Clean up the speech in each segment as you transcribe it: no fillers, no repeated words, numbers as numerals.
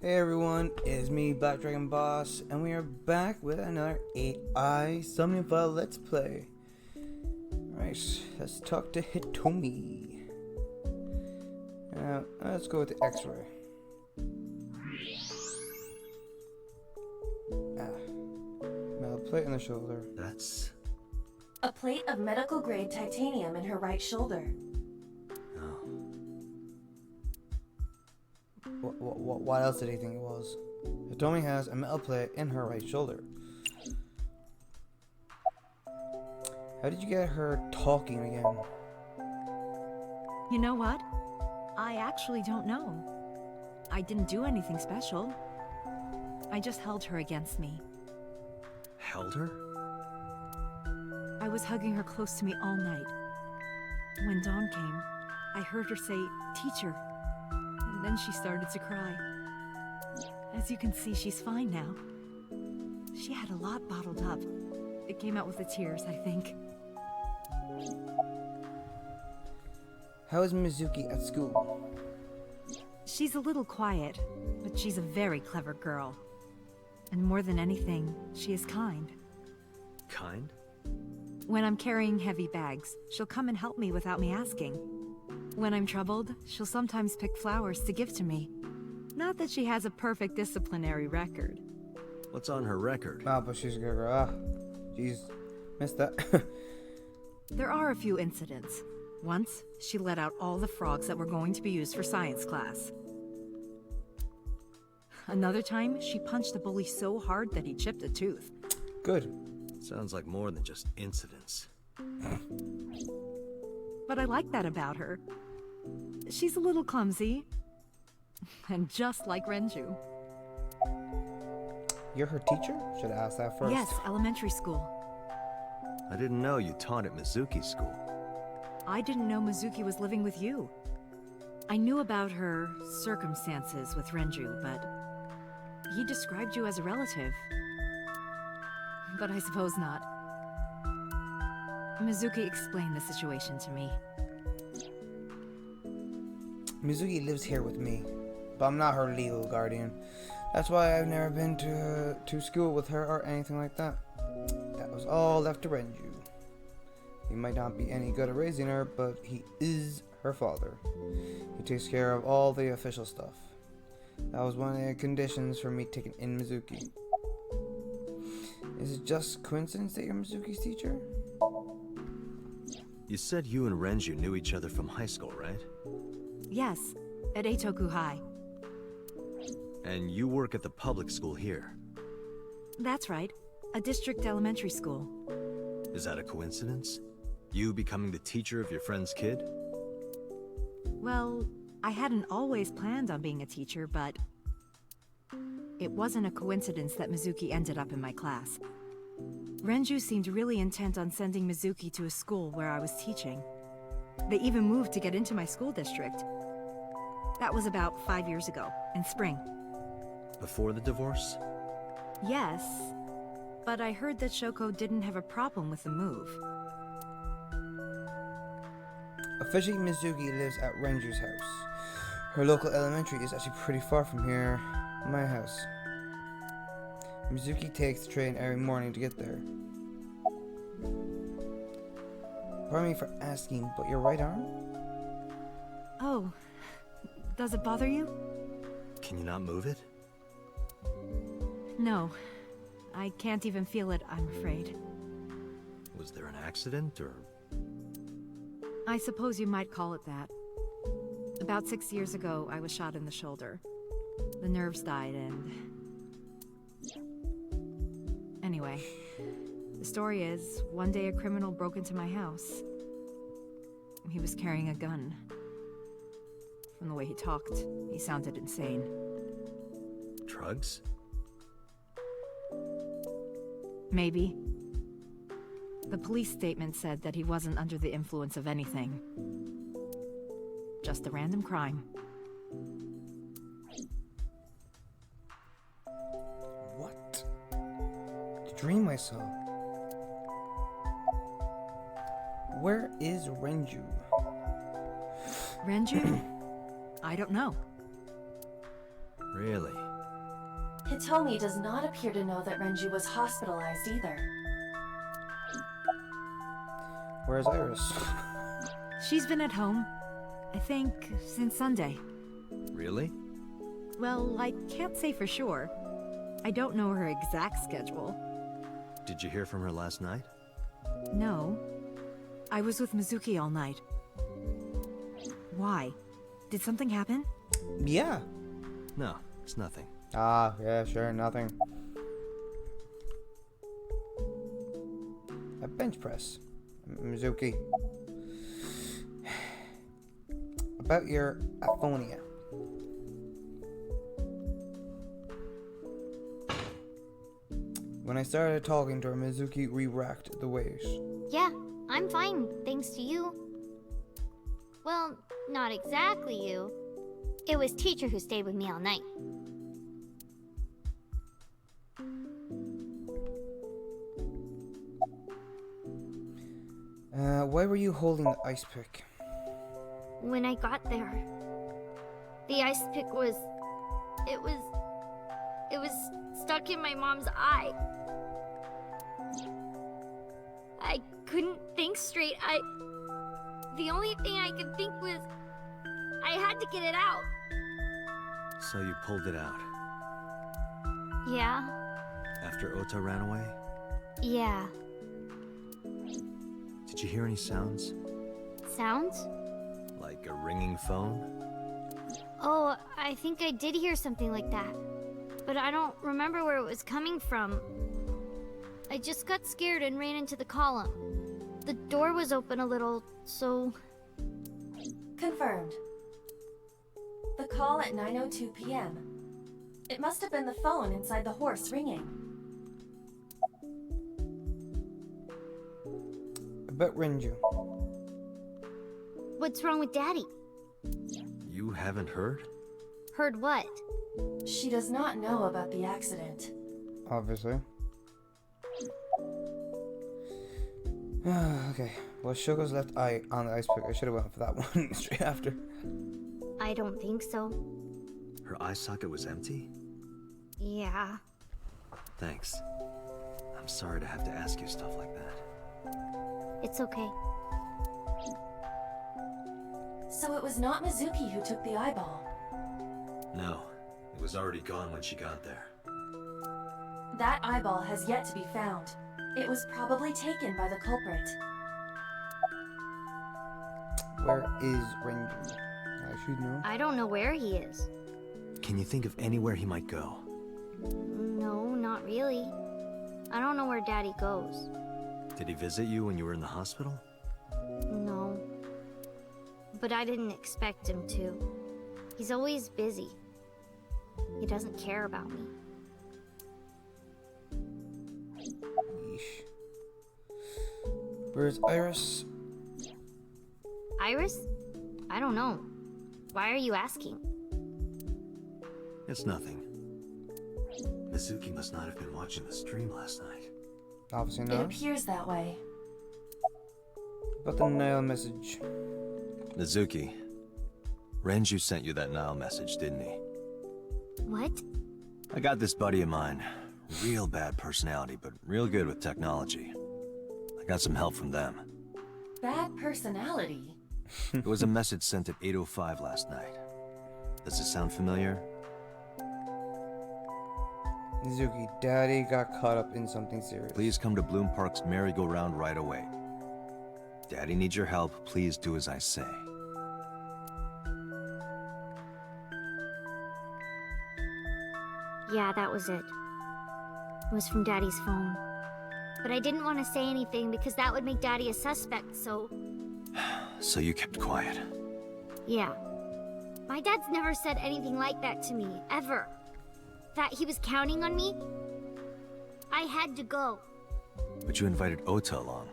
Hey everyone, it's me, Black Dragon Boss, and we are back with another AI Somnium file Let's Play. Right, let's talk to Hitomi. Let's go with the X-ray. Metal plate in the shoulder. That's... A plate of medical-grade titanium in her right shoulder. oh. What else did he think it was? Hitomi has a metal plate in her right shoulder. How did you get her talking again? You know what? I actually don't know. I didn't do anything special. I just held her against me. Held her? I was hugging her close to me all night. When dawn came, I heard her say, "Teacher," and then she started to cry. As you can see, she's fine now. She had a lot bottled up. It came out with the tears, I think. How is Mizuki at school? She's a little quiet, but she's a very clever girl. And more than anything, she is kind. Kind? When I'm carrying heavy bags, she'll come and help me without me asking. When I'm troubled, she'll sometimes pick flowers to give to me. Not that she has a perfect disciplinary record. What's on her record? Ah, but she's a good girl. Jeez, missed that. There are a few incidents. Once, she let out all the frogs that were going to be used for science class. Another time, she punched a bully so hard that he chipped a tooth. Good. Sounds like more than just incidents. But I like that about her. She's a little clumsy. And just like Renju. You're her teacher? Should have asked that first. Yes, elementary school. I didn't know you taught at Mizuki school. I didn't know Mizuki was living with you. I knew about her circumstances with Renju, but he described you as a relative. But I suppose not. Mizuki explained the situation to me. Mizuki lives here with me, but I'm not her legal guardian. That's why I've never been to school with her or anything like that. That was all left to Renju. He might not be any good at raising her, but he is her father. He takes care of all the official stuff. That was one of the conditions for me taking in Mizuki. Is it just coincidence that you're Mizuki's teacher? You said you and Renju knew each other from high school, right? Yes, at Eitoku High. And you work at the public school here. That's right, a district elementary school. Is that a coincidence? You becoming the teacher of your friend's kid? Well, I hadn't always planned on being a teacher, but it wasn't a coincidence that Mizuki ended up in my class. Renju seemed really intent on sending Mizuki to a school where I was teaching. They even moved to get into my school district. That was about 5 years ago, in spring. Before the divorce? Yes, but I heard that Shoko didn't have a problem with the move. Officially, Mizuki lives at Renju's house. Her local elementary is actually pretty far from here, my house. Mizuki takes the train every morning to get there. Pardon me for asking, but your right arm? Oh, does it bother you? Can you not move it? No, I can't even feel it, I'm afraid. Was there an accident, or...? I suppose you might call it that. About 6 years ago, I was shot in the shoulder. The nerves died and... Anyway, the story is, one day a criminal broke into my house. He was carrying a gun. From the way he talked, he sounded insane. Drugs? Maybe. The police statement said that he wasn't under the influence of anything. Just a random crime. What? The dream I saw. Where is Renju? Renju? I don't know. Really? Hitomi does not appear to know that Renju was hospitalized either. Where's Iris? She's been at home, I think, since Sunday. Really? Well, I can't say for sure. I don't know her exact schedule. Did you hear from her last night? No. I was with Mizuki all night. Why? Did something happen? Yeah. No, it's nothing. Ah, yeah, sure, nothing. A bench press. Mizuki. About your aphonia. When I started talking to her, Mizuki re-racked the waves. Yeah, I'm fine, thanks to you. Well, not exactly you. It was teacher who stayed with me all night. Why were you holding the ice pick? When I got there, the ice pick was... It was stuck in my mom's eye. I couldn't think straight. The only thing I could think was... I had to get it out. So you pulled it out. Yeah? After Ota ran away? Yeah. Did you hear any sounds? Sounds? Like a ringing phone? Oh, I think I did hear something like that. But I don't remember where it was coming from. I just got scared and ran into the column. The door was open a little, so... Confirmed. The call at 9:02 p.m. It must have been the phone inside the horse ringing. About Renju. What's wrong with Daddy? You haven't heard? Heard what? She does not know about the accident. Obviously. Okay. Well, Shoko's left eye on the ice pick. I should have went for that one straight after. I don't think so. Her eye socket was empty? Yeah. Thanks. I'm sorry to have to ask you stuff like that. It's okay. So it was not Mizuki who took the eyeball. No, it was already gone when she got there. That eyeball has yet to be found. It was probably taken by the culprit. Where is Renju? I should know. I don't know where he is. Can you think of anywhere he might go? No, not really. I don't know where Daddy goes. Did he visit you when you were in the hospital? No. But I didn't expect him to. He's always busy. He doesn't care about me. Yeesh. Where's Iris? Iris? I don't know. Why are you asking? It's nothing. Mizuki must not have been watching the stream last night. Obviously It not. appears that way. But the Nile message. Mizuki, Renju sent you that Nile message, didn't he? What? I got this buddy of mine. Real bad personality, but real good with technology. I got some help from them. Bad personality? It was a message sent at 8:05 last night. Does it sound familiar? Mizuki, Daddy got caught up in something serious. Please come to Bloom Park's merry-go-round right away. Daddy needs your help. Please do as I say. Yeah, that was it. It was from Daddy's phone. But I didn't want to say anything because that would make Daddy a suspect, so... So you kept quiet. Yeah. My dad's never said anything like that to me, ever. That he was counting on me? I had to go. But you invited Ota along.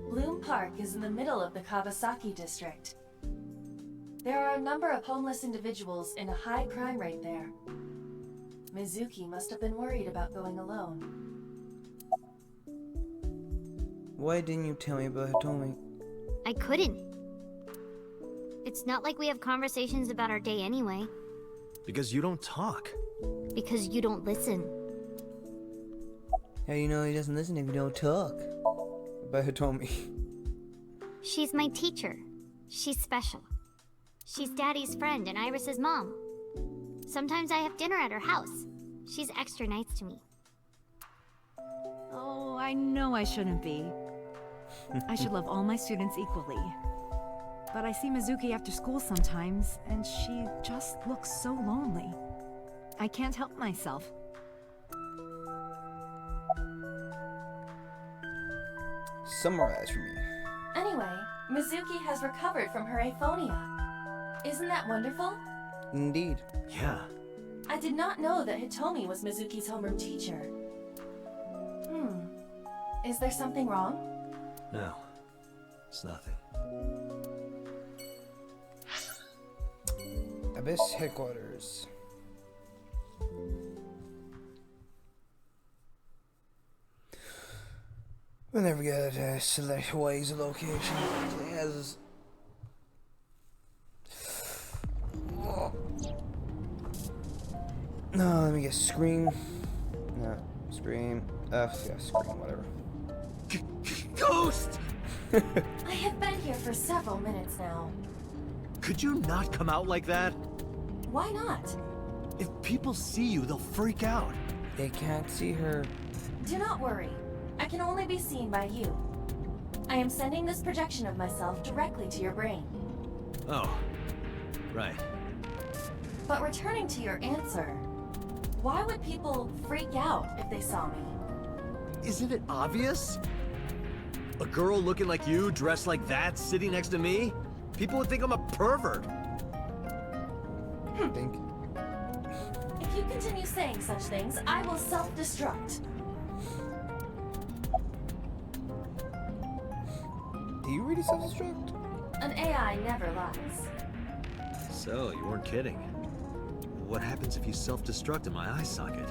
Bloom Park is in the middle of the Kawasaki district. There are a number of homeless individuals in a high crime rate there. Mizuki must have been worried about going alone. Why didn't you tell me about Hitomi? I couldn't. It's not like we have conversations about our day anyway. Because you don't talk. Because you don't listen. How do you know he doesn't listen if you don't talk? About Hitomi. She's my teacher. She's special. She's Daddy's friend and Iris's mom. Sometimes I have dinner at her house. She's extra nice to me. Oh, I know I shouldn't be. I should love all my students equally. But I see Mizuki after school sometimes, and she just looks so lonely. I can't help myself. Summarize for me. Anyway, Mizuki has recovered from her aphonia. Isn't that wonderful? Indeed. Yeah. I did not know that Hitomi was Mizuki's homeroom teacher. Is there something wrong? No. It's nothing. Abyss headquarters. We'll never get to select ways of location. It has. No, let me get scream. No, scream. Yeah, scream, whatever. Ghost! I have been here for several minutes now. Could you not come out like that? Why not? If people see you, they'll freak out. They can't see her. Do not worry. I can only be seen by you. I am sending this projection of myself directly to your brain. Oh. Right. But returning to your answer, why would people freak out if they saw me? Isn't it obvious? A girl looking like you, dressed like that, sitting next to me? People would think I'm a pervert. I think. If you continue saying such things, I will self-destruct. Do you really self-destruct? An AI never lies. So, you weren't kidding. What happens if you self-destruct in my eye socket?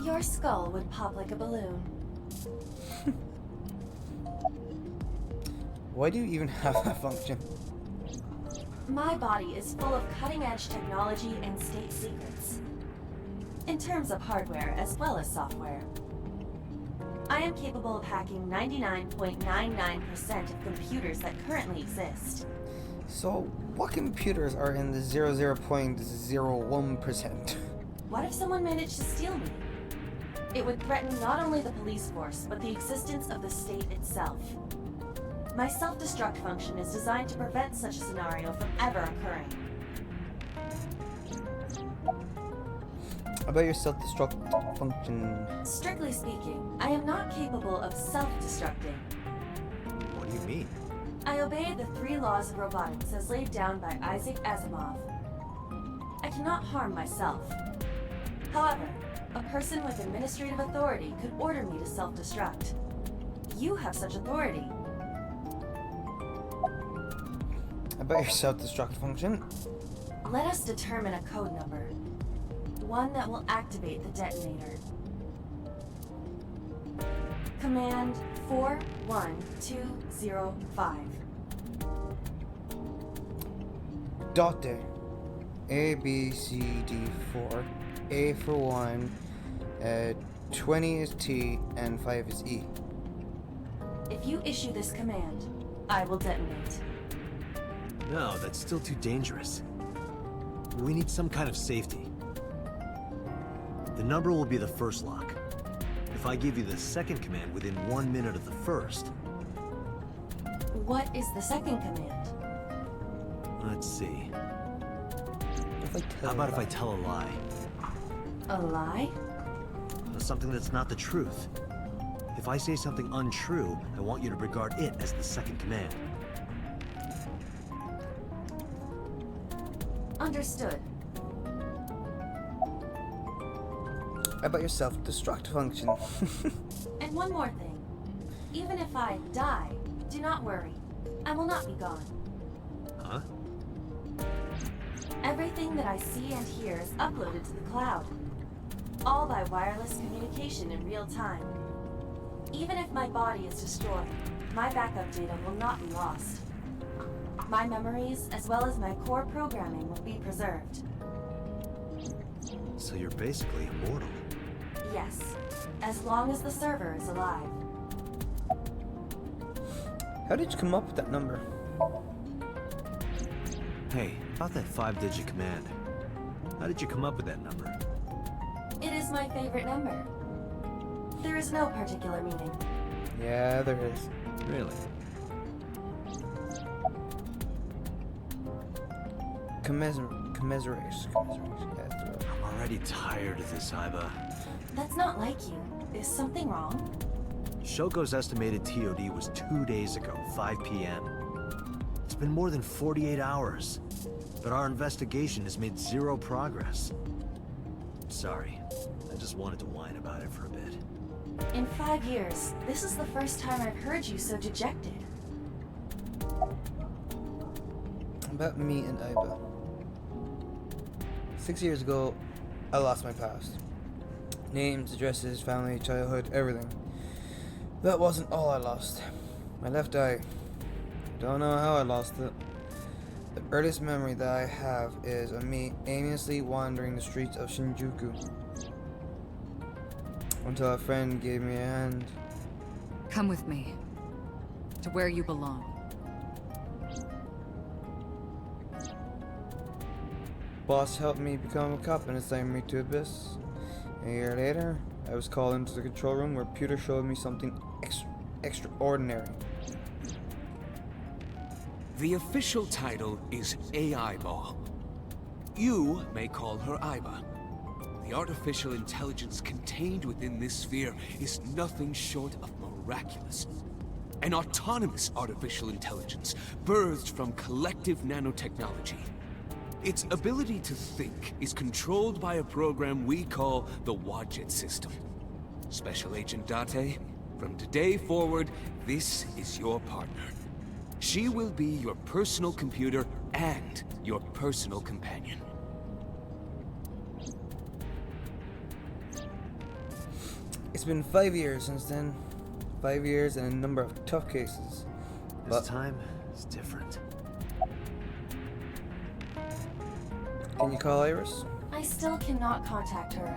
Your skull would pop like a balloon. Why do you even have that function? My body is full of cutting-edge technology and state secrets. In terms of hardware as well as software. I am capable of hacking 99.99% of computers that currently exist. So, what computers are in the 0.01%? What if someone managed to steal me? It would threaten not only the police force, but the existence of the state itself. My self-destruct function is designed to prevent such a scenario from ever occurring. About your self-destruct function. Strictly speaking, I am not capable of self-destructing. What do you mean? I obey the 3 laws of robotics as laid down by Isaac Asimov. I cannot harm myself. However, a person with administrative authority could order me to self-destruct. You have such authority. About your self-destruct function. Let us determine a code number. One that will activate the detonator. Command 41205. Daughter. A, B, C, D, 4. A for 1. 20 is T, and 5 is E. If you issue this command, I will detonate. No, that's still too dangerous. We need some kind of safety. The number will be the first lock. If I give you the second command within 1 minute of the first... What is the second command? Let's see. How How about if I tell a lie? A lie? Something that's not the truth. If I say something untrue, I want you to regard it as the second command. Understood. About your self-destruct function. And one more thing. Even if I die, do not worry. I will not be gone. Huh? Everything that I see and hear is uploaded to the cloud. All by wireless communication in real time. Even if my body is destroyed, my backup data will not be lost. My memories, as well as my core programming, will be preserved. So you're basically immortal. Yes, as long as the server is alive. How did you come up with that number? Hey, about that 5-digit command. How did you come up with that number? It is my favorite number. There is no particular meaning. Yeah, there is. Really? Commiserate. Yeah, that's the word. I'm already tired of this, Aiba. That's not like you. Is something wrong? Shoko's estimated TOD was 2 days ago, 5 p.m. It's been more than 48 hours, but our investigation has made zero progress. Sorry, I just wanted to whine about it for a bit. In 5 years, this is the first time I've heard you so dejected. About me and Aiba. 6 years ago, I lost my past. Names, addresses, family, childhood, everything. That wasn't all I lost. My left eye. Don't know how I lost it. The earliest memory that I have is of me aimlessly wandering the streets of Shinjuku. Until a friend gave me a hand. Come with me. To where you belong. Boss helped me become a cop and assigned me to Abyss. A year later, I was called into the control room where Pewter showed me something extraordinary. The official title is AI Ball. You may call her Aiba. The artificial intelligence contained within this sphere is nothing short of miraculous. An autonomous artificial intelligence birthed from collective nanotechnology. Its ability to think is controlled by a program we call the Wadjet system. Special Agent Date, from today forward, this is your partner. She will be your personal computer and your personal companion. It's been 5 years since then. 5 years and a number of tough cases. This time is different. Can you call Iris? I still cannot contact her.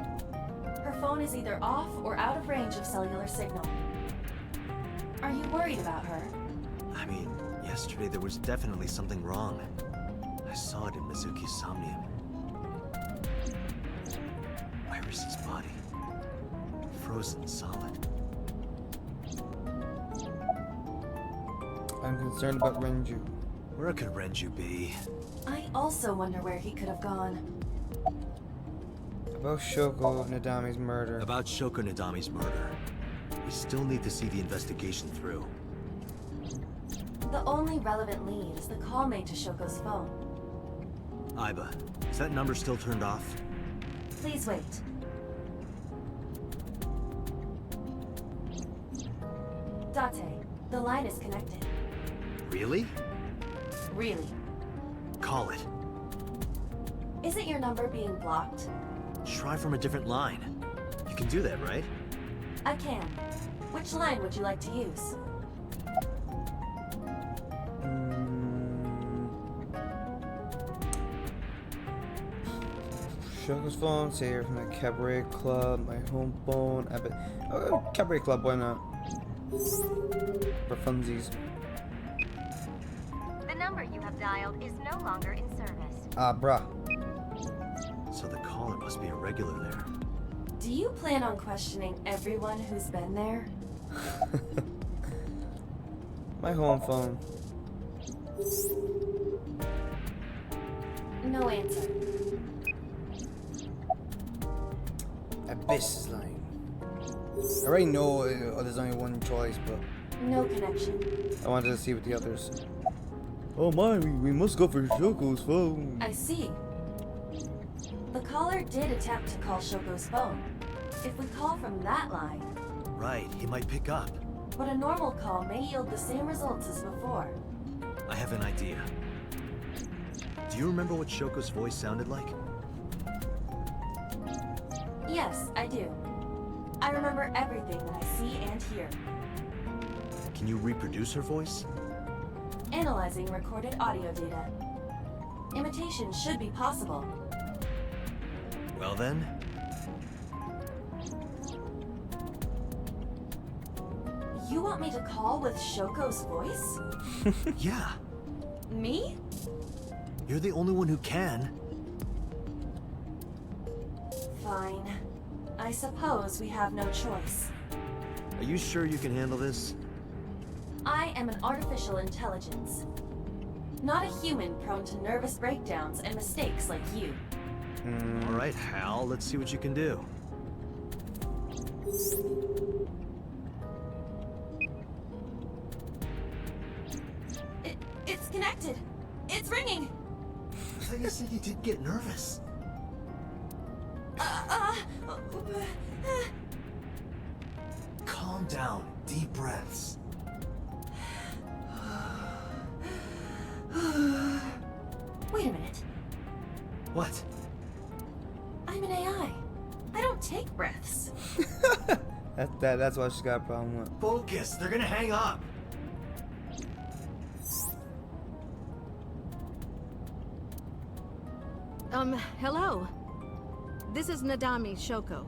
Her phone is either off or out of range of cellular signal. Are you worried about her? I mean, yesterday there was definitely something wrong. I saw it in Mizuki's Somnium. Iris's body. Frozen solid. I'm concerned about Renju. Where could Renju be? I also wonder where he could have gone. About Shoko Nadami's murder. About Shoko Nadami's murder. We still need to see the investigation through. The only relevant lead is the call made to Shoko's phone. Aiba, is that number still turned off? Please wait. Date, the line is connected. Really? Really? Call it. Isn't your number being blocked? Try from a different line. You can do that, right? I can. Which line would you like to use? Shoko's phone, say her from the cabaret club, my home phone, cabaret club, why not? For funsies. The number you have dialed is no longer in service. Ah, bruh. So the caller must be a regular there. Do you plan on questioning everyone who's been there? My home phone. No answer. Abyss line. I already know there's only one choice, but No connection. I wanted to see what the others. Oh my, we must go for Shoko's phone. I see. The caller did attempt to call Shoko's phone. If we call from that line, Right, he might pick up. but a normal call may yield the same results as before. I have an idea. Do you remember what Shoko's voice sounded like? Yes, I do. I remember everything that I see and hear. Can you reproduce her voice? Analyzing recorded audio data. Imitation should be possible. Well then, You want me to call with Shoko's voice? yeah, Me? you're the only one who can. Fine. I suppose we have no choice. Are you sure you can handle this? I am an artificial intelligence. Not a human prone to nervous breakdowns and mistakes like you. All right, Hal, let's see what you can do. It's connected. It's ringing. I thought you said you did get nervous. Calm down. Deep breaths. Wait a minute. What? I'm an AI. I don't take breaths. That's why she's got a problem with. Focus. They're gonna hang up. Hello. This is Nadami, Shoko.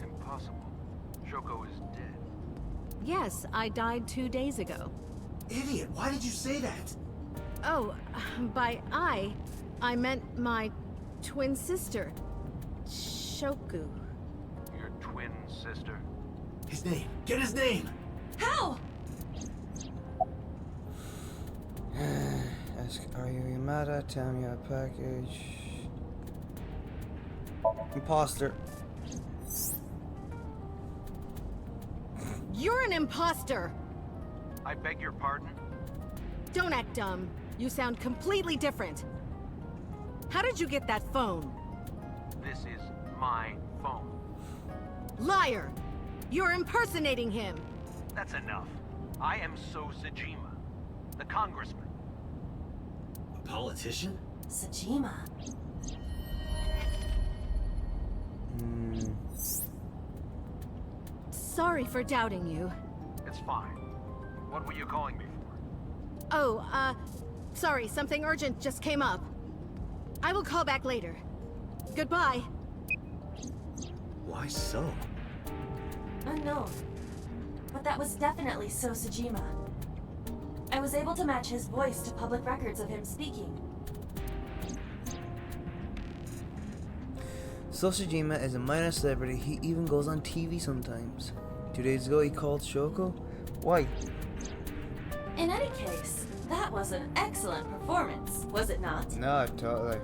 Impossible. Shoko is dead. Yes, I died 2 days ago. Idiot, why did you say that? Oh, by I meant my twin sister, Shoku. Your twin sister? His name. Get his name. How? Ask, are you Yamada? Tell me a package. Imposter. You're an imposter! I beg your pardon? Don't act dumb. You sound completely different. How did you get that phone? This is my phone. Liar! You're impersonating him! That's enough. I am Sajima, the congressman. A politician? Sajima. Sorry for doubting you. It's fine. What were you calling me for? Oh, sorry, something urgent just came up. I will call back later. Goodbye. Why so? Unknown. But that was definitely Sajima. I was able to match his voice to public records of him speaking. Sosajima is a minor celebrity. He even goes on TV sometimes. 2 days ago, he called Shoko. Why? In any case, that was an excellent performance, was it not? No, totally.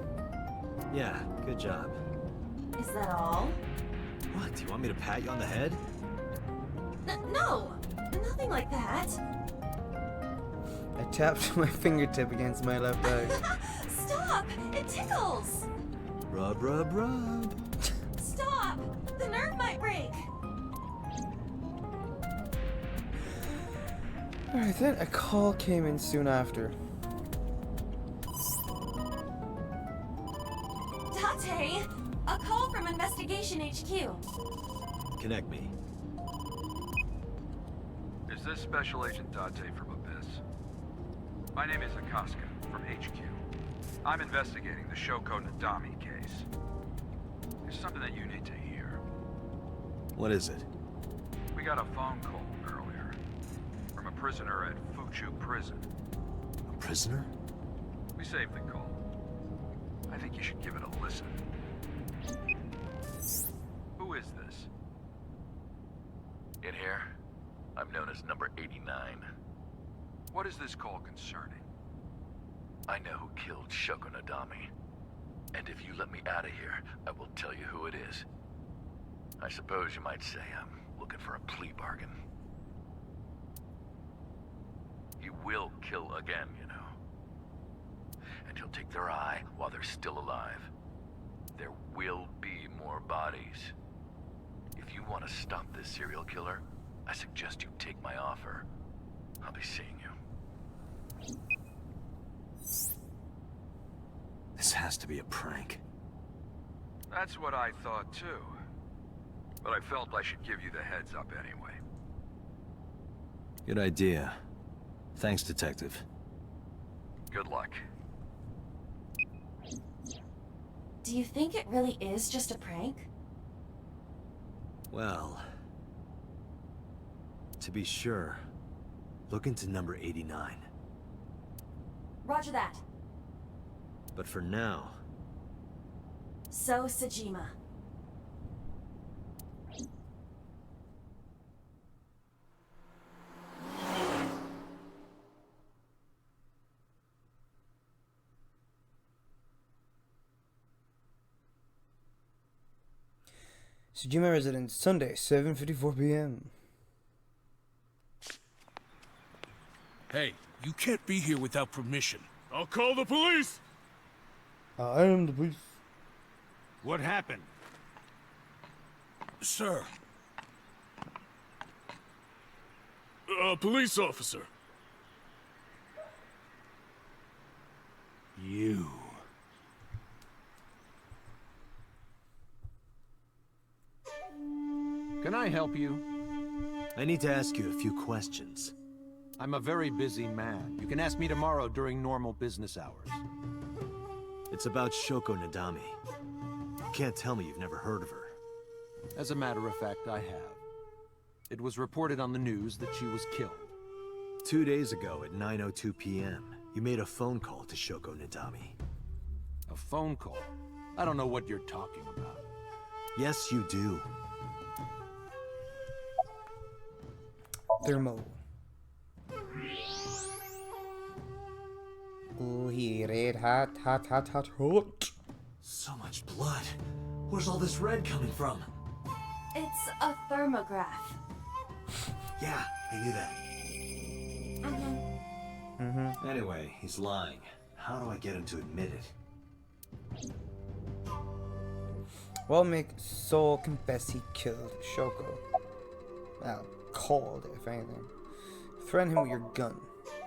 Yeah, good job. Is that all? What, do you want me to pat you on the head? No! Nothing like that. I tapped my fingertip against my left eye. Stop! It tickles! Rub, rub, rub. Stop! The nerve might break! Alright then, a call came in soon after. Tate! A call from Investigation HQ. Connect me. Is this Special Agent Date from Abyss? My name is Akaska from HQ. I'm investigating the Shoko Nadami case. There's something that you need to hear. What is it? We got a phone call earlier from a prisoner at Fuchu Prison. A prisoner? We saved the call. I think you should give it a listen. Who is this? In here, I'm known as number 89. What is this call concerning? I know who killed Shoko Nadami. And if you let me out of here, I will tell you who it is. I suppose you might say I'm looking for a plea bargain. You will kill again, you know. And you'll take their eye while they're still alive. There will be more bodies. If you want to stop this serial killer, I suggest you take my offer. I'll be seeing you. This has to be a prank. That's what I thought too. But I felt I should give you the heads up anyway. Good idea. Thanks, Detective. Good luck. Do you think it really is just a prank? Well, to be sure, look into number 89. Roger that. But for now... So, Sejima. Tsujima Residence, Sunday, 7:54 p.m. Hey, you can't be here without permission. I'll call the police! I am the police. What happened? Sir. A police officer. You. Can I help you? I need to ask you a few questions. I'm a very busy man. You can ask me tomorrow during normal business hours. It's about Shoko Nadami. You can't tell me you've never heard of her. As a matter of fact, I have. It was reported on the news that she was killed. 2 days ago at 9:02 p.m., you made a phone call to Shoko Nadami. A phone call? I don't know what you're talking about. Yes, you do. Thermo. Ooh, he red hot. So much blood. Where's all this red coming from? It's a thermograph. Yeah, I knew that. Anyway, he's lying. How do I get him to admit it? Well, make Soul confess he killed Shoko. Well, called, if anything. Threaten him with your gun.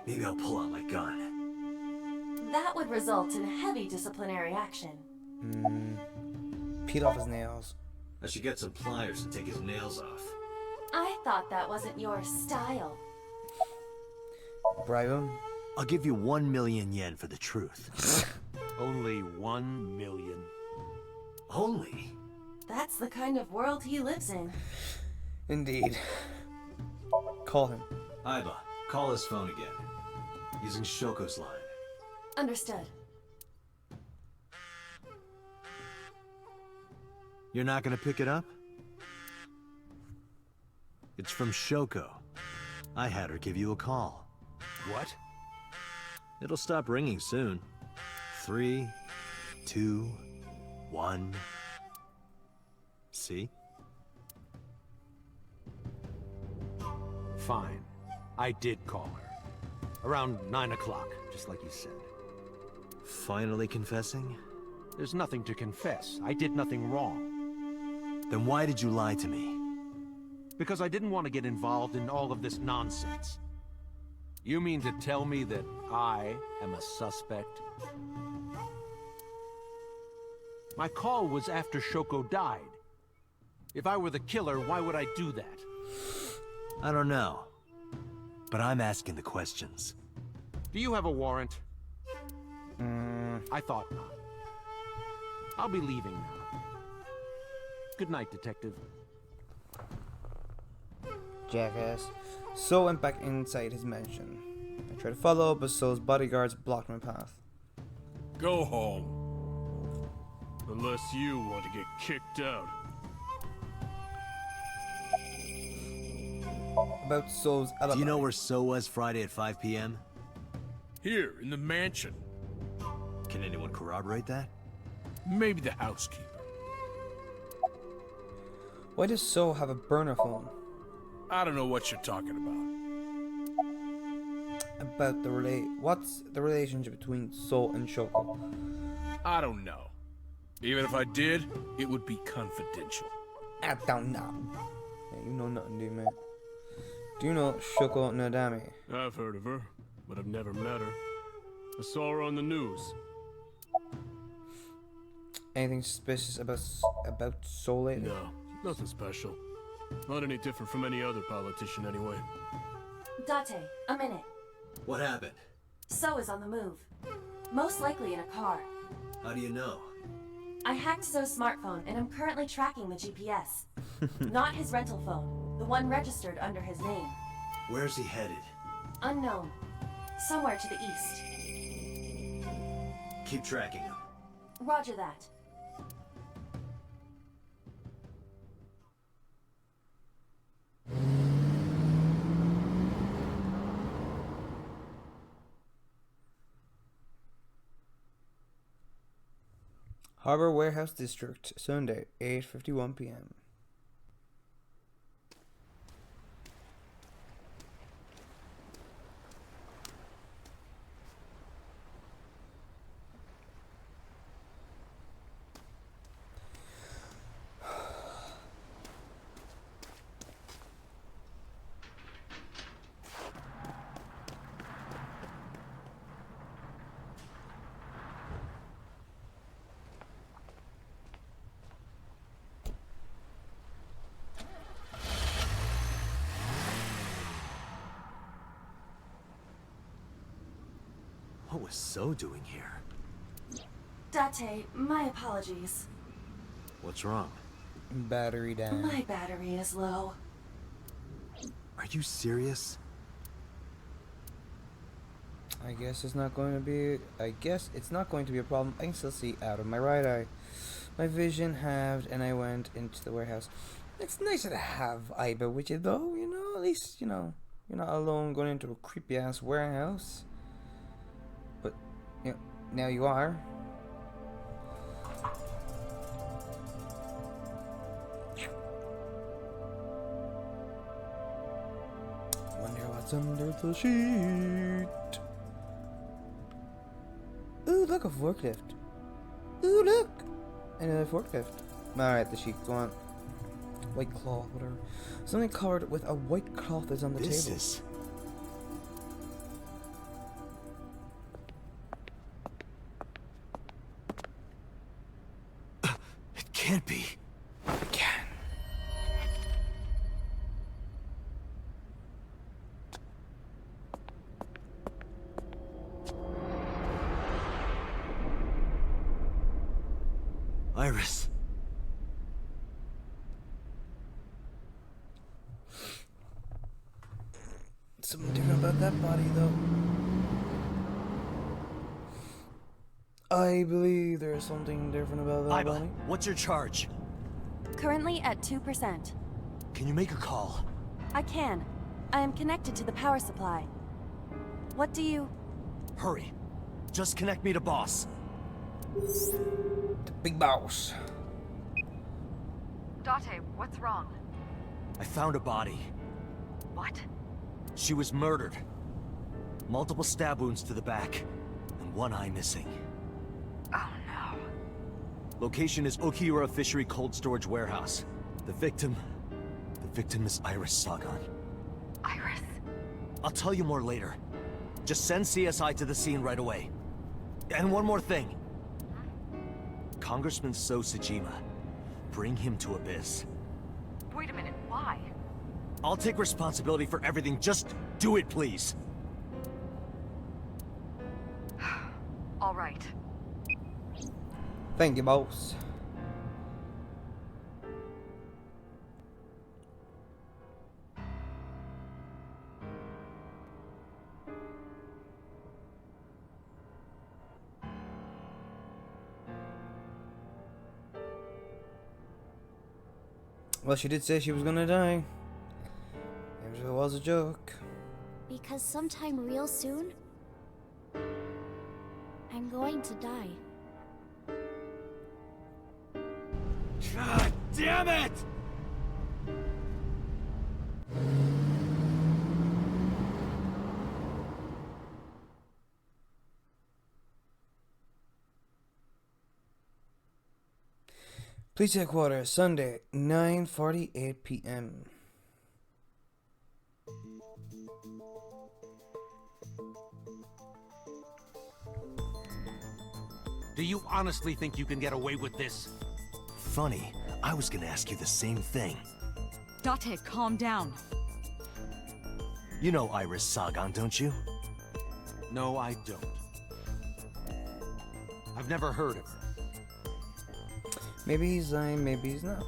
Maybe I'll pull out my gun. That would result in heavy disciplinary action. Peel off his nails. I should get some pliers and take his nails off. I thought that wasn't your style. Bribe him. I'll give you 1 million yen for the truth. Only 1 million. Only? That's the kind of world he lives in. Indeed. Call him. Aiba, call his phone again. Using Shoko's line. Understood. You're not gonna pick it up? It's from Shoko. I had her give you a call. What? It'll stop ringing soon. 3, 2, 1. See? Fine. I did call her. Around 9 o'clock, just like you said. Finally confessing? There's nothing to confess. I did nothing wrong. Then why did you lie to me? Because I didn't want to get involved in all of this nonsense. You mean to tell me that I am a suspect? My call was after Shoko died. If I were the killer, why would I do that? I don't know. But I'm asking the questions. Do you have a warrant? I thought not. I'll be leaving now. Good night, Detective. Jackass. So went back inside his mansion. I tried to follow, but Soul's bodyguards blocked my path. Go home. Unless you want to get kicked out. About Soul's alibi. Do you know where So was Friday at 5 p.m.? Here, in the mansion. Can anyone corroborate that? Maybe the housekeeper. Why does Soul have a burner phone? I don't know what you're talking about. About what's the relationship between Soul and Shoko? I don't know. Even if I did, it would be confidential. I don't know. Yeah, you know nothing, do you, man? Do you know Shoko Nadami? I've heard of her, but I've never met her. I saw her on the news. Anything suspicious about Soul lately? No, nothing special. Not any different from any other politician, anyway. Date, a minute. What happened? So is on the move. Most likely in a car. How do you know? I hacked Zo's smartphone and I'm currently tracking the GPS. Not his rental phone, the one registered under his name. Where's he headed? Unknown. Somewhere to the east. Keep tracking him. Roger that. Harbor Warehouse District, Sunday, 8:51 p.m. What was So doing here? Date, my apologies. What's wrong? Battery down. My battery is low. Are you serious? I guess it's not going to be a problem. I can still see out of my right eye. My vision halved and I went into the warehouse. It's nicer to have Aiba with you though, you know, at least, you know, you're not alone going into a creepy ass warehouse. But, you know, now you are. Wonder what's under the sheet. Ooh, look, a forklift. Ooh, look! Another forklift. Alright, the sheet, go on. White cloth, whatever. Something covered with a white cloth is on the This table. is... It can't be. It can. Iris. Something different about that body, though. I believe there's something different about that body. What's your charge? Currently at 2%. Can you make a call? I can. I am connected to the power supply. What do you... Hurry. Just connect me to boss. The big boss. Date, what's wrong? I found a body. What? She was murdered. Multiple stab wounds to the back, and one eye missing. Oh no. Location is Okiura Fishery Cold Storage Warehouse. The victim is Iris Sagan. Iris? I'll tell you more later. Just send CSI to the scene right away. And one more thing. Congressman So Sajima. Bring him to Abyss. Wait a minute, why? I'll take responsibility for everything. Just do it, please. All right. Thank you, boss. Well, she did say she was gonna die. Maybe it was a joke. Because sometime real soon, I'm going to die. God damn it! Police headquarters, Sunday, 9:48 p.m. Do you honestly think you can get away with this? Funny, I was gonna ask you the same thing. Date, calm down. You know Iris Sagan, don't you? No, I don't. I've never heard of her. Maybe he's lying, maybe he's not.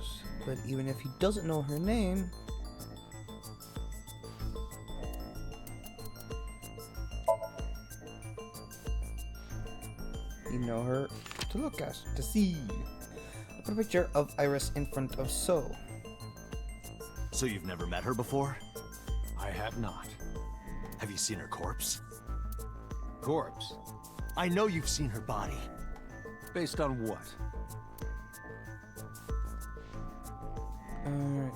But even if he doesn't know her name, you know her to look at, to see. I put a picture of Iris in front of So. So you've never met her before? I have not. Have you seen her corpse? Corpse? I know you've seen her body. Based on what? Alright.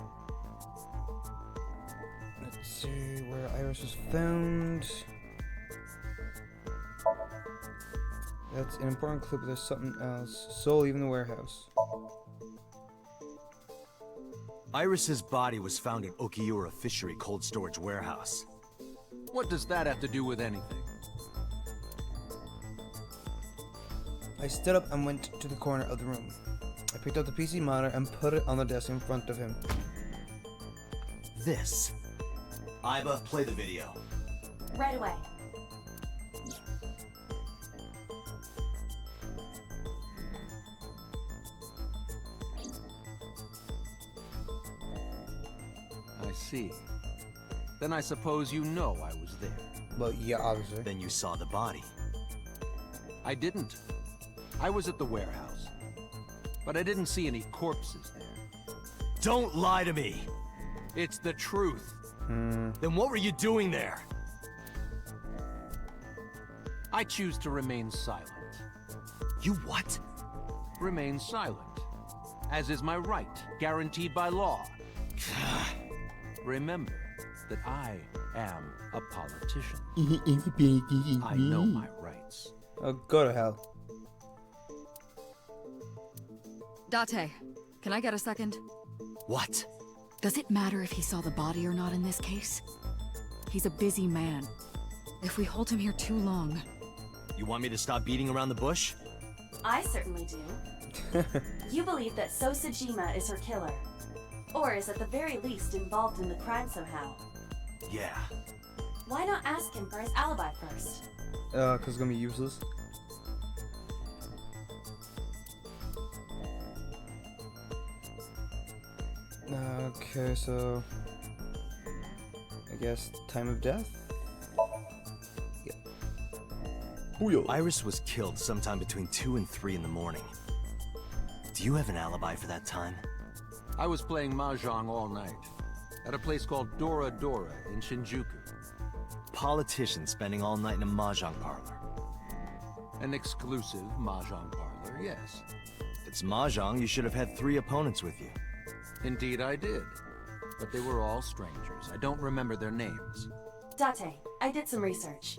Let's see where Iris was found. That's an important clue, but there's something else. So leaving the warehouse. Iris's body was found at Okiura Fishery Cold Storage Warehouse. What does that have to do with anything? I stood up and went to the corner of the room. I picked up the PC monitor and put it on the desk in front of him. This. Aiba, play the video. Right away. I see. Then I suppose you know I was there. Well, yeah, obviously. Then you saw the body. I didn't. I was at the warehouse. But I didn't see any corpses there. Don't lie to me! It's the truth. Then what were you doing there? I choose to remain silent. You what? Remain silent. As is my right, guaranteed by law. Remember that I am a politician. I know my rights. Oh, go to hell. Date, can I get a second? What? Does it matter if he saw the body or not in this case? He's a busy man. If we hold him here too long... You want me to stop beating around the bush? I certainly do. You believe that So Sajima is her killer. Or is at the very least involved in the crime somehow. Yeah. Why not ask him for his alibi first? Cause it's gonna be useless. Okay, so... I guess time of death? Yeah. Booyah. Iris was killed sometime between 2 and 3 in the morning. Do you have an alibi for that time? I was playing Mahjong all night. At a place called Dora Dora in Shinjuku. Politician spending all night in a Mahjong parlor. An exclusive Mahjong parlor, yes. If it's Mahjong, you should have had 3 opponents with you. Indeed I did. But they were all strangers. I don't remember their names. Date, I did some research.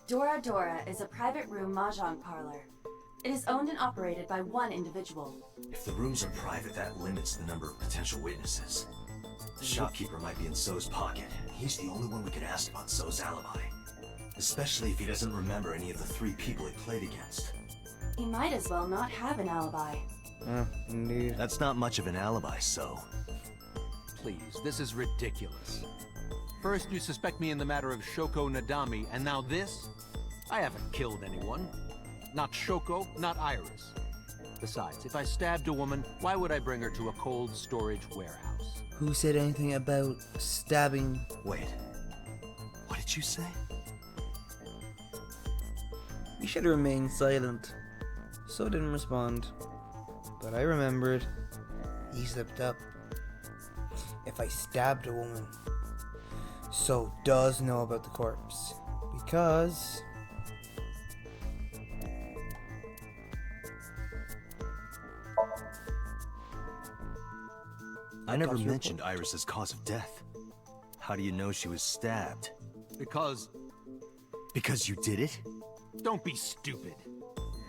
Dora Dora is a private room mahjong parlor. It is owned and operated by one individual. If the rooms are private, that limits the number of potential witnesses. The shopkeeper might be in So's pocket. He's the only one we could ask about So's alibi. Especially if he doesn't remember any of the 3 people he played against. He might as well not have an alibi. Indeed. That's not much of an alibi, So. Please, this is ridiculous. First you suspect me in the matter of Shoko Nadami, and now this? I haven't killed anyone. Not Shoko, not Iris. Besides, if I stabbed a woman, why would I bring her to a cold storage warehouse? Who said anything about stabbing? Wait. What did you say? You should have remained silent. So didn't respond. But I remembered. He slipped up. If I stabbed a woman, So does know about the corpse. Because... I never mentioned Iris's cause of death. How do you know she was stabbed? Because you did it? Don't be stupid.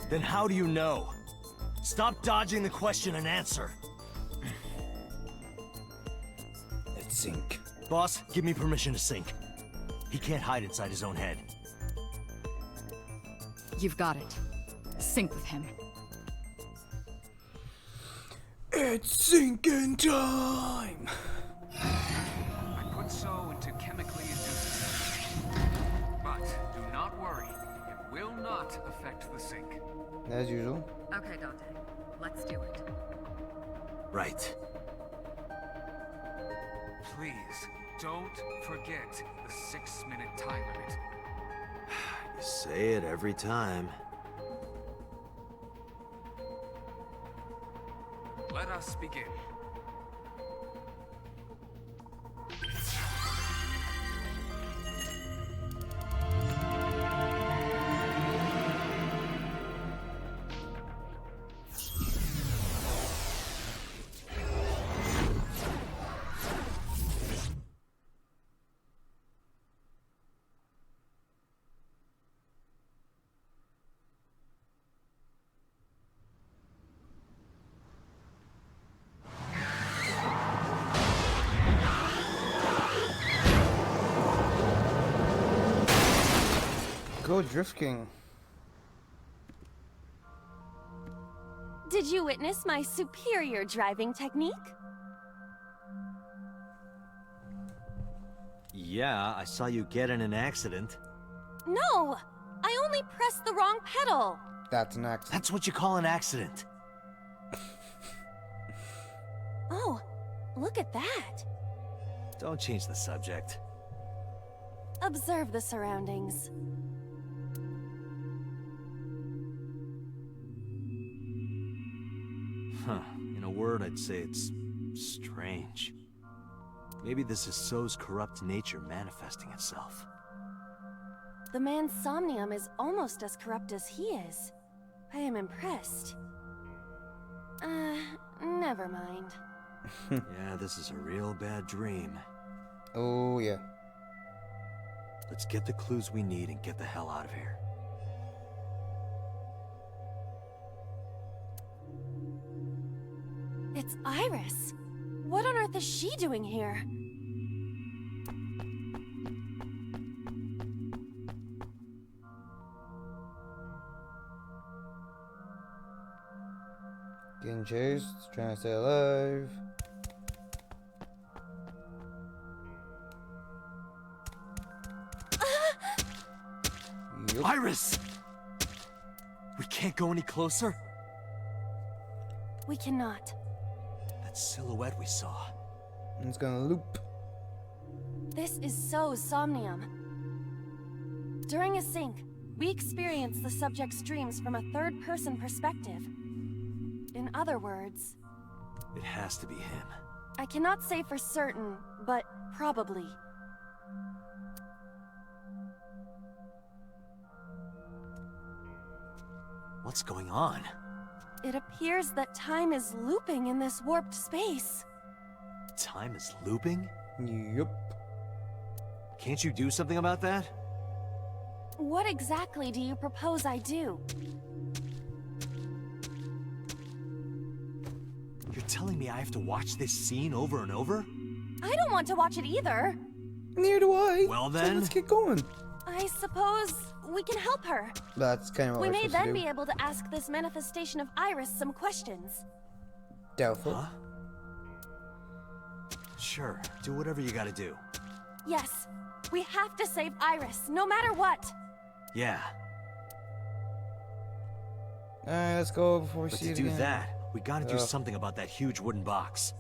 Then how do you know? Stop dodging the question and answer. Let's sync. Boss, give me permission to sync. He can't hide inside his own head. You've got it. Sync with him. It's syncing time! I put So into chemically induced state. But do not affect the sync. As usual. Okay, Dante. Let's do it. Right. Please, don't forget the 6-minute time limit. You say it every time. Let us begin. Go Drift King. Did you witness my superior driving technique? Yeah, I saw you get in an accident. No! I only pressed the wrong pedal! That's an accident. That's what you call an accident. Oh, look at that! Don't change the subject. Observe the surroundings. Huh. In a word, I'd say it's strange. Maybe this is So's corrupt nature manifesting itself. The man Somnium is almost as corrupt as he is. I am impressed. Never mind. Yeah, this is a real bad dream. Oh, yeah. Let's get the clues we need and get the hell out of here. It's Iris. What on earth is she doing here? Getting chased, trying to stay alive. Yup. Iris! We can't go any closer? We cannot. That silhouette we saw. It's gonna loop. This is so Somnium. During a sync, we experience the subject's dreams from a third-person perspective. In other words, It has to be him. I cannot say for certain, but probably. What's going on? It appears that time is looping in this warped space. Time is looping? Yup. Can't you do something about that? What exactly do you propose I do? You're telling me I have to watch this scene over and over? I don't want to watch it either. Neither do I. Well So then. let's get going. I suppose we can help her. That's kind of what We we're may supposed to then do. be able to ask this manifestation of Iris some questions. Doubtful. Huh? Sure, do whatever you gotta do. Yes, we have to save Iris, no matter what. Yeah, Alright, let's go before we but see to it do again. that, we gotta do Ugh. something about that huge wooden box.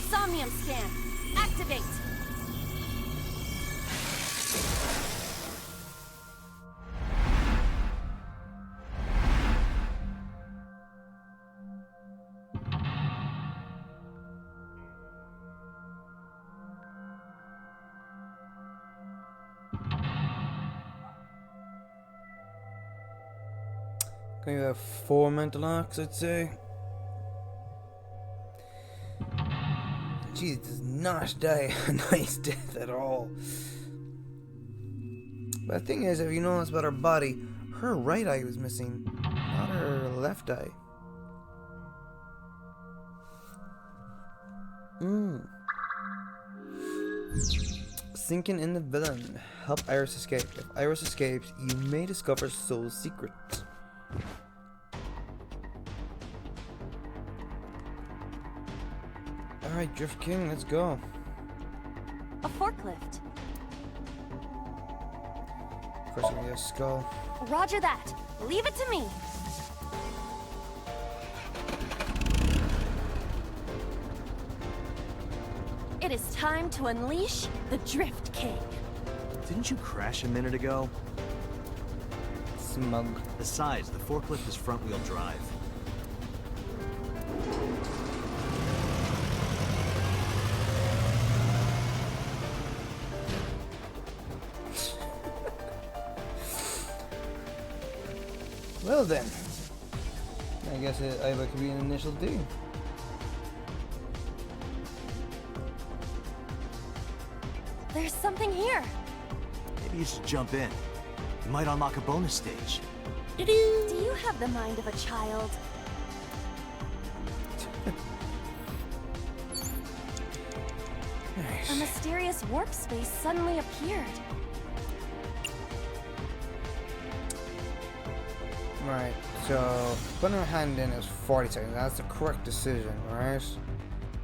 Somnium scan. Activate. Going to have 4 mental locks, I'd say. Jeez, does not die a nice death at all. But the thing is, if you notice about her body, her right eye was missing, not her left eye. Sinking in the villain. Help Iris escape. If Iris escapes, you may discover Soul's secret. Alright, Drift King, let's go. A fork forklift. First we need a skull. Roger that. Leave it to me. It is time to unleash the Drift King. Didn't you crash a minute ago? Smug. Besides, the forklift is front-wheel drive. Well then, I guess Aiba could be an initial D. There's something here. Maybe you should jump in. You might unlock a bonus stage. Do you have the mind of a child? Nice. A mysterious warp space suddenly appeared. Right, so putting our hand in is 40 seconds. That's the correct decision, right?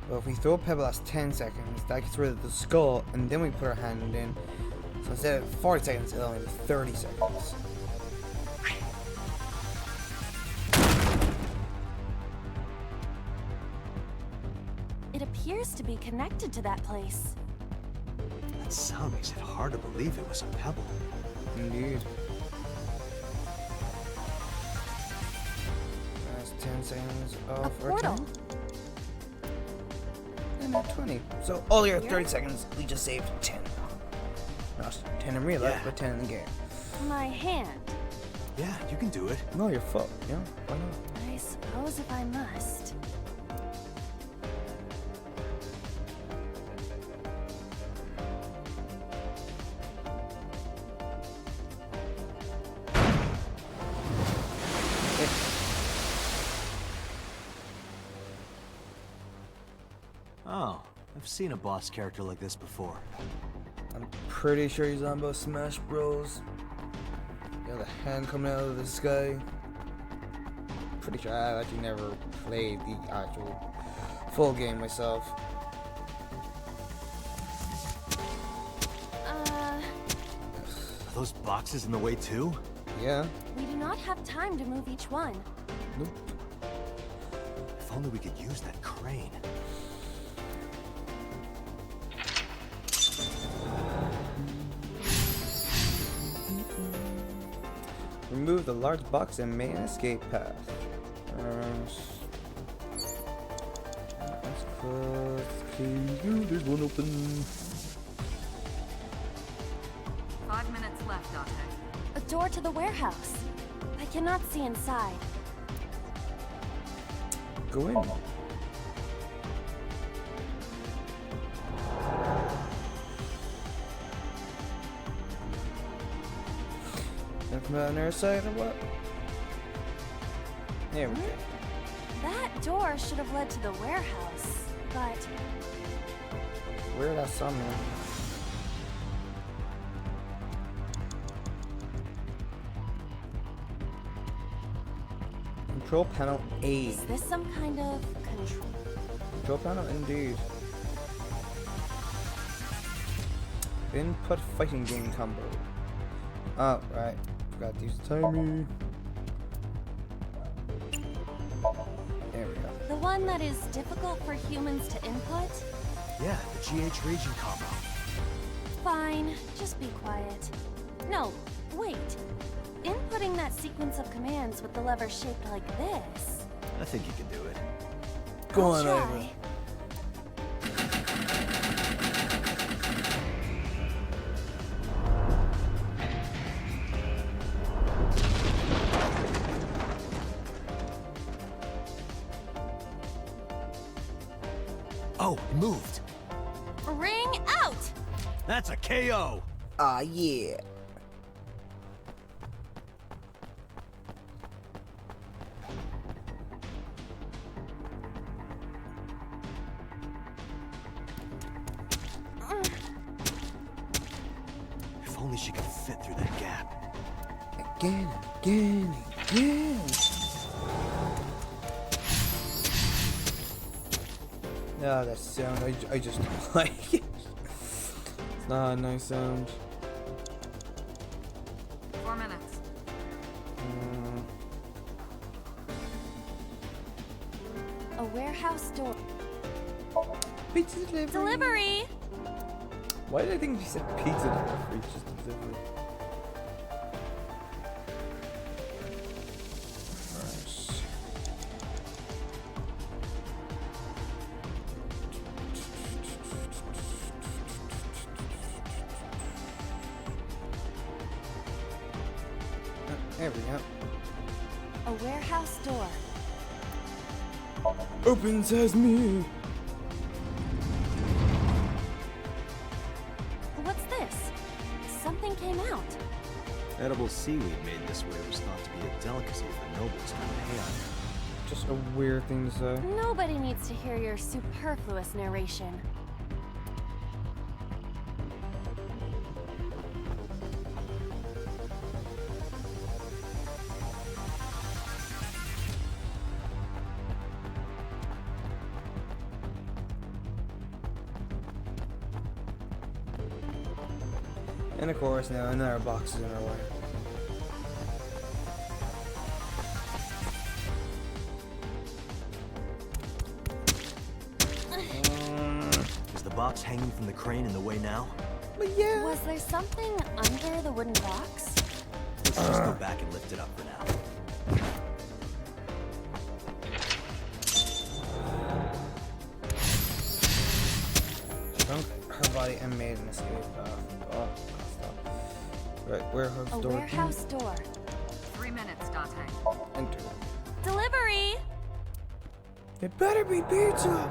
But if we throw a pebble, that's 10 seconds. That gets rid of the skull, and then we put our hand in. So instead of 40 seconds, it'll only be 30 seconds. It appears to be connected to that place. That sound makes it hard to believe it was a pebble. Indeed. That's 10 seconds A of our portal. time. And at 20. So all your 30 seconds, we just saved 10. Not 10 in real life, but 10 in the game. My hand. Yeah, you can do it. No, you're fucked. Yeah, why not? I suppose if I must. Oh, I've seen a boss character like this before. I'm pretty sure he's on about Smash Bros. You know, the hand coming out of the sky. Pretty sure I've actually never played the actual full game myself. Are those boxes in the way too? Yeah. We do not have time to move each one. Nope. If only we could use that crane. Remove the large box and main escape path. That's close. There's one open. 5 minutes left, Dante. A door to the warehouse. I cannot see inside. Go in. And from the other side or what? There we go. That door should have led to the warehouse, but Where that Somnium? Control panel A. is this some kind of control? Control panel indeed. Input fighting game combo. Oh, right. Forgot to use the timer. There we go. The one that is difficult for humans to input? Yeah, the GH Raging combo. Fine, just be quiet. No, wait. Inputting that sequence of commands with the lever shaped like this. I think you can do it. Go I'll on try. over. Oh, it moved. Ring out! That's a KO. Ah, yeah. If only she could fit through that gap. Again, again, again. Ah, that sound, I just don't like it. It's not a nice sound. 4 minutes. A warehouse door. Pizza delivery. Delivery! Why did I think she said pizza delivery? It's just delivery. There we go. A warehouse door. Open sesame! What's this? Something came out. Edible seaweed made this way was thought to be a delicacy for nobles to pay on. Just a weird thing to say. Nobody needs to hear your superfluous narration. And of course, now another box is in our way. Is the box hanging from the crane in the way now? But yeah. Was there something under the wooden box? Let's just go back and lift it up for now. Shrunk her body and made an escape. Oh, stop. Right, warehouse A door. warehouse door. 3 minutes, Dante. Enter. Delivery! It better be pizza!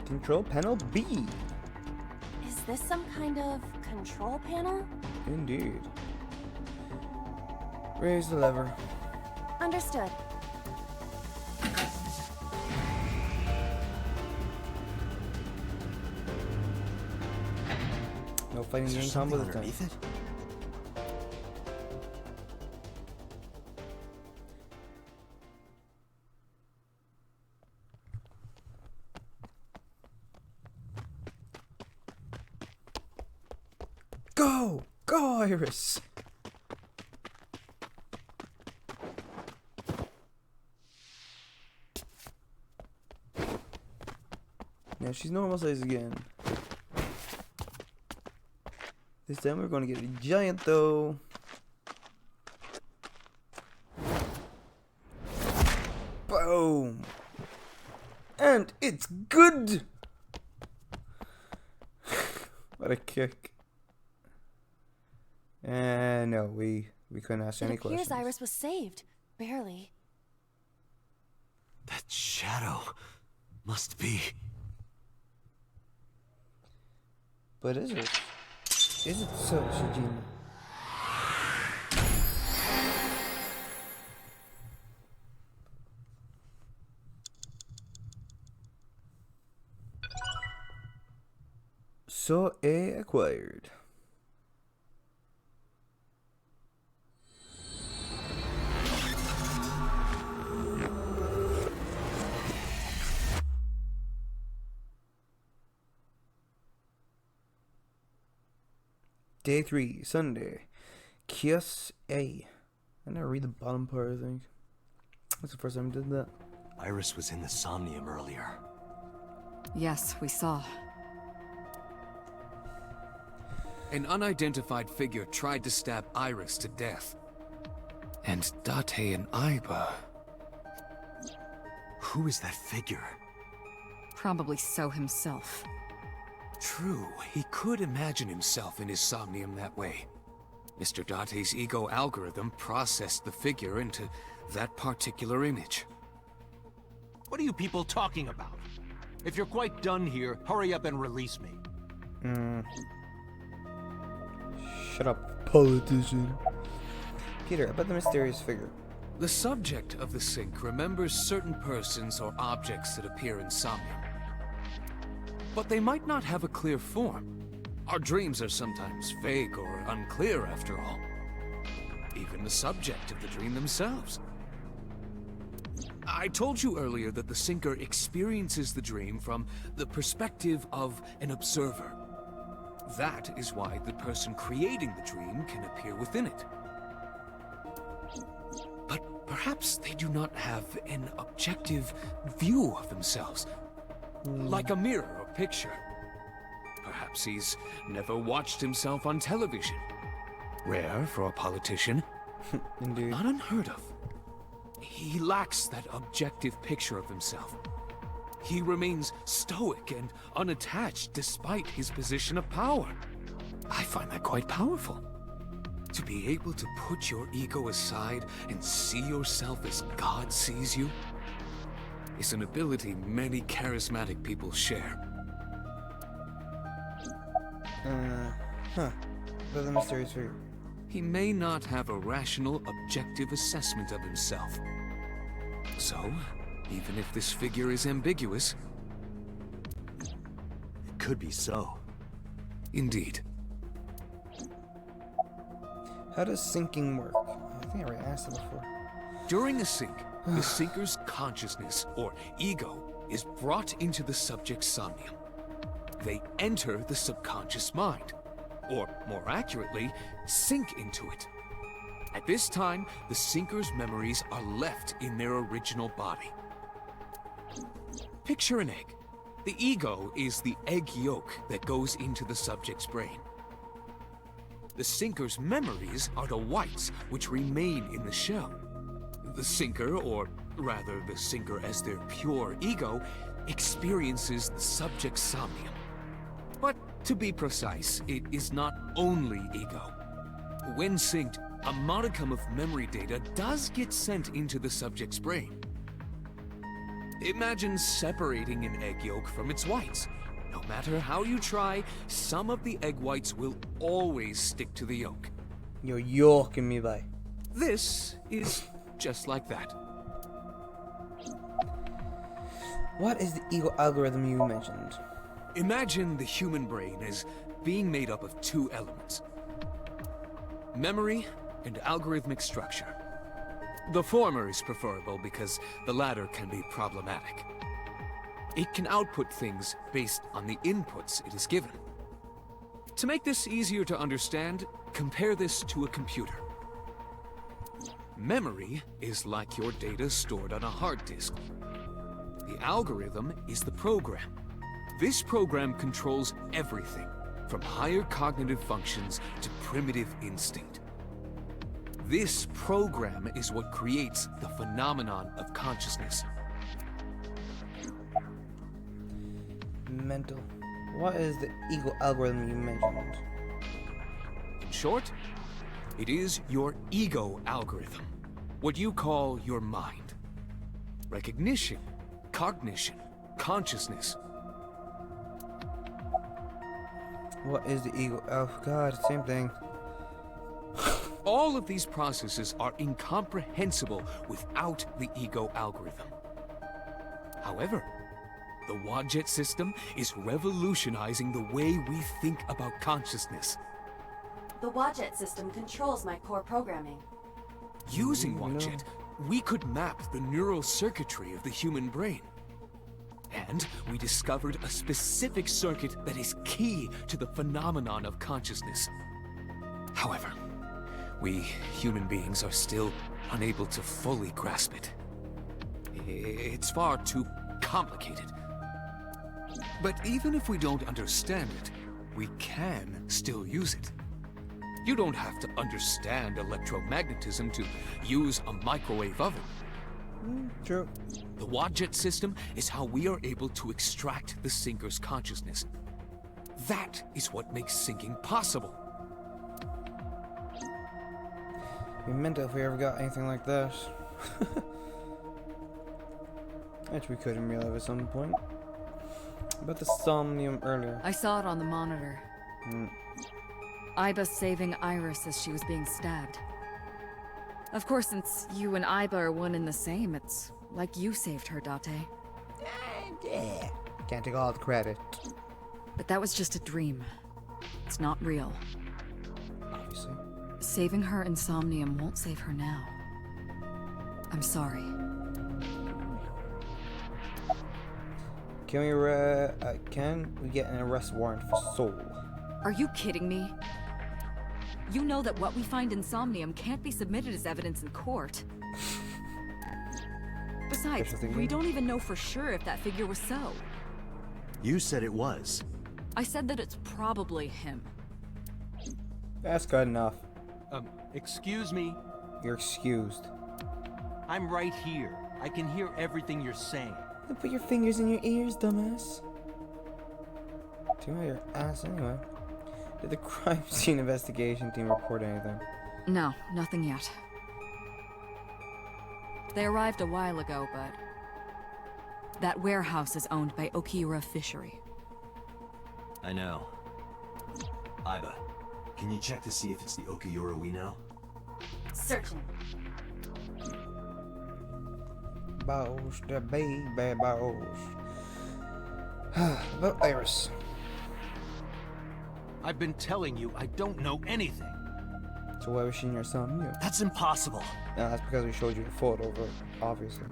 Control panel B. Is this some kind of control panel? Indeed. Raise the lever. Understood. No fighting Is there in something combo this time. underneath it? Go! Go, Iris! Now she's normal size again. This time we're gonna get a giant though. Boom! And it's good! What a kick. And no, we couldn't ask any It appears questions. Iris was saved. Barely. That shadow must be. But is it? Is it so, Shijima? So A acquired. Day 3, Sunday. Kios A. I never read the bottom part, I think. That's the first time I did that. Iris was in the Somnium earlier. Yes, we saw. An unidentified figure tried to stab Iris to death. And Date and Aiba. Who is that figure? Probably So himself. True, he could imagine himself in his Somnium that way. Mr. Date's ego algorithm processed the figure into that particular image. What are you people talking about? If you're quite done here, hurry up and release me. Shut up, politician. Peter, about the mysterious figure. The subject of the sync remembers certain persons or objects that appear in Somnium. But they might not have a clear form. Our dreams are sometimes vague or unclear, after all. Even the subject of the dream themselves. I told you earlier that the Sinker experiences the dream from the perspective of an observer. That is why the person creating the dream can appear within it. But perhaps they do not have an objective view of themselves, like a mirror or picture. Perhaps he's never watched himself on television. Rare for a politician, Indeed. not unheard of. He lacks that objective picture of himself. He remains stoic and unattached despite his position of power. I find that quite powerful. To be able to put your ego aside and see yourself as God sees you is an ability many charismatic people share. But the mysterious figure. He may not have a rational, objective assessment of himself. So, even if this figure is ambiguous, It could be so. indeed. How does syncing work? I think I already asked it before. During a sync, the Sinker's consciousness, or ego, is brought into the subject's somnium. They enter the subconscious mind, or more accurately, sink into it. At this time, the Sinker's memories are left in their original body. Picture an egg. The ego is the egg yolk that goes into the subject's brain. The Sinker's memories are the whites, which remain in the shell. The Sinker, or rather the Sinker as their pure ego, experiences the subject's somnium. But to be precise, it is not only ego. When synced, a modicum of memory data does get sent into the subject's brain. Imagine separating an egg yolk from its whites. No matter how you try, some of the egg whites will always stick to the yolk. You're yorking me, bye. This is just like that. What is the ego algorithm you mentioned? Imagine the human brain as being made up of two elements: memory and algorithmic structure. The former is preferable because the latter can be problematic. It can output things based on the inputs it is given. To make this easier to understand, compare this to a computer. Memory is like your data stored on a hard disk. The algorithm is the program. This program controls everything, from higher cognitive functions to primitive instinct. This program is what creates the phenomenon of consciousness. Mental. What is the ego algorithm you mentioned? In short, it is your ego algorithm, what you call your mind. Recognition, cognition, consciousness. What is the ego? Oh god, same thing. All of these processes are incomprehensible without the ego algorithm. However, the Wadjet system is revolutionizing the way we think about consciousness. The Wadjet system controls my core programming. Using Wadjet, we could map the neural circuitry of the human brain. And we discovered a specific circuit that is key to the phenomenon of consciousness. However, we human beings are still unable to fully grasp it. It's far too complicated. But even if we don't understand it, we can still use it. You don't have to understand electromagnetism to use a microwave oven. True. The Wadjet system is how we are able to extract the Sinker's consciousness. That is what makes syncing possible. We meant if we ever got anything like this. Which we could in real life at some point. About the Somnium earlier. I saw it on the monitor. Aiba saving Iris as she was being stabbed. Of course, since you and Aiba are one and the same, it's like you saved her, Date. Yeah. Can't take all the credit. But that was just a dream. It's not real. Obviously. Saving her in Somnium won't save her now. I'm sorry. Can we get an arrest warrant for Soul? Are you kidding me? You know that what we find in Somnium can't be submitted as evidence in court. Besides, we don't even know for sure if that figure was so. You said it was. I said that it's probably him. That's good enough. Excuse me? You're excused. I'm right here. I can hear everything you're saying. Then put your fingers in your ears, dumbass. Too out your ass anyway. Did the crime scene investigation team report anything? No, nothing yet. They arrived a while ago, but that warehouse is owned by Okiura Fishery. I know. Aiba, can you check to see if it's the Okiura we know? Searching. Boss, the baby boss. About Iris. I've been telling you I don't know anything. So why was she in your Somnium? That's impossible. No, that's because we showed you the photo of her, obviously.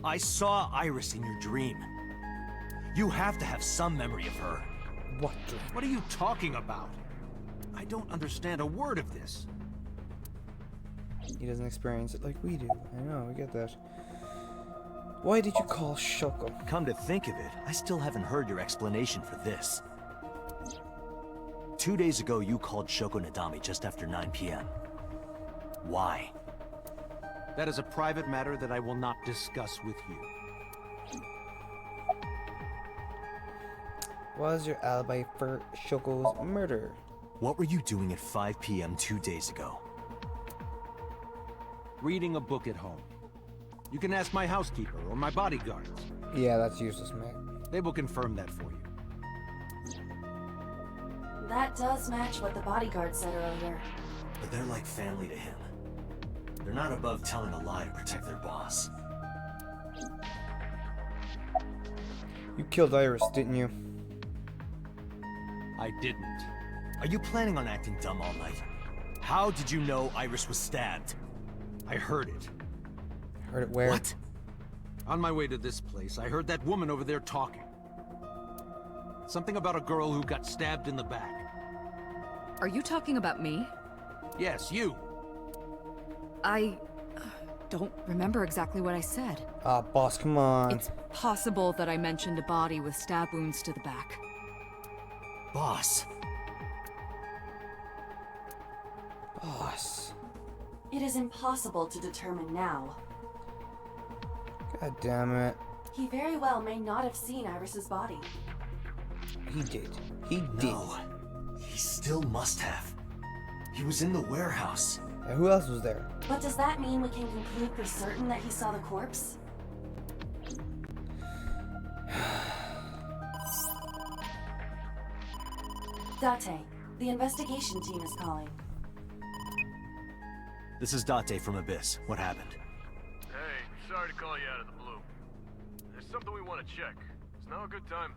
I saw Iris in your dream. You have to have some memory of her. What dream? What are you talking about? I don't understand a word of this. He doesn't experience it like we do. I know, we get that. Why did you call Shoko? Come to think of it, I still haven't heard your explanation for this. 2 days ago, you called Shoko Nadami just after 9 p.m. Why? That is a private matter that I will not discuss with you. What was your alibi for Shoko's murder? What were you doing at 5 p.m. 2 days ago? Reading a book at home. You can ask my housekeeper or my bodyguards. Yeah, that's useless, mate. They will confirm that for you. That does match what the bodyguard said earlier. But they're like family to him. They're not above telling a lie to protect their boss. You killed Iris, didn't you? I didn't. Are you planning on acting dumb all night? How did you know Iris was stabbed? I heard it. Heard it where? What? On my way to this place, I heard that woman over there talking. Something about a girl who got stabbed in the back. Are you talking about me? Yes, you. I don't remember exactly what I said. Ah, boss, come on. It's possible that I mentioned a body with stab wounds to the back. Boss. Boss. It is impossible to determine now. God damn it. He very well may not have seen Iris's body. He did. He did. No. He still must have. He was in the warehouse. And who else was there? But does that mean we can conclude for certain that he saw the corpse? Date, the investigation team is calling. This is Date from Abyss. What happened? Hey, sorry to call you out of the blue. There's something we want to check. Is now a good time?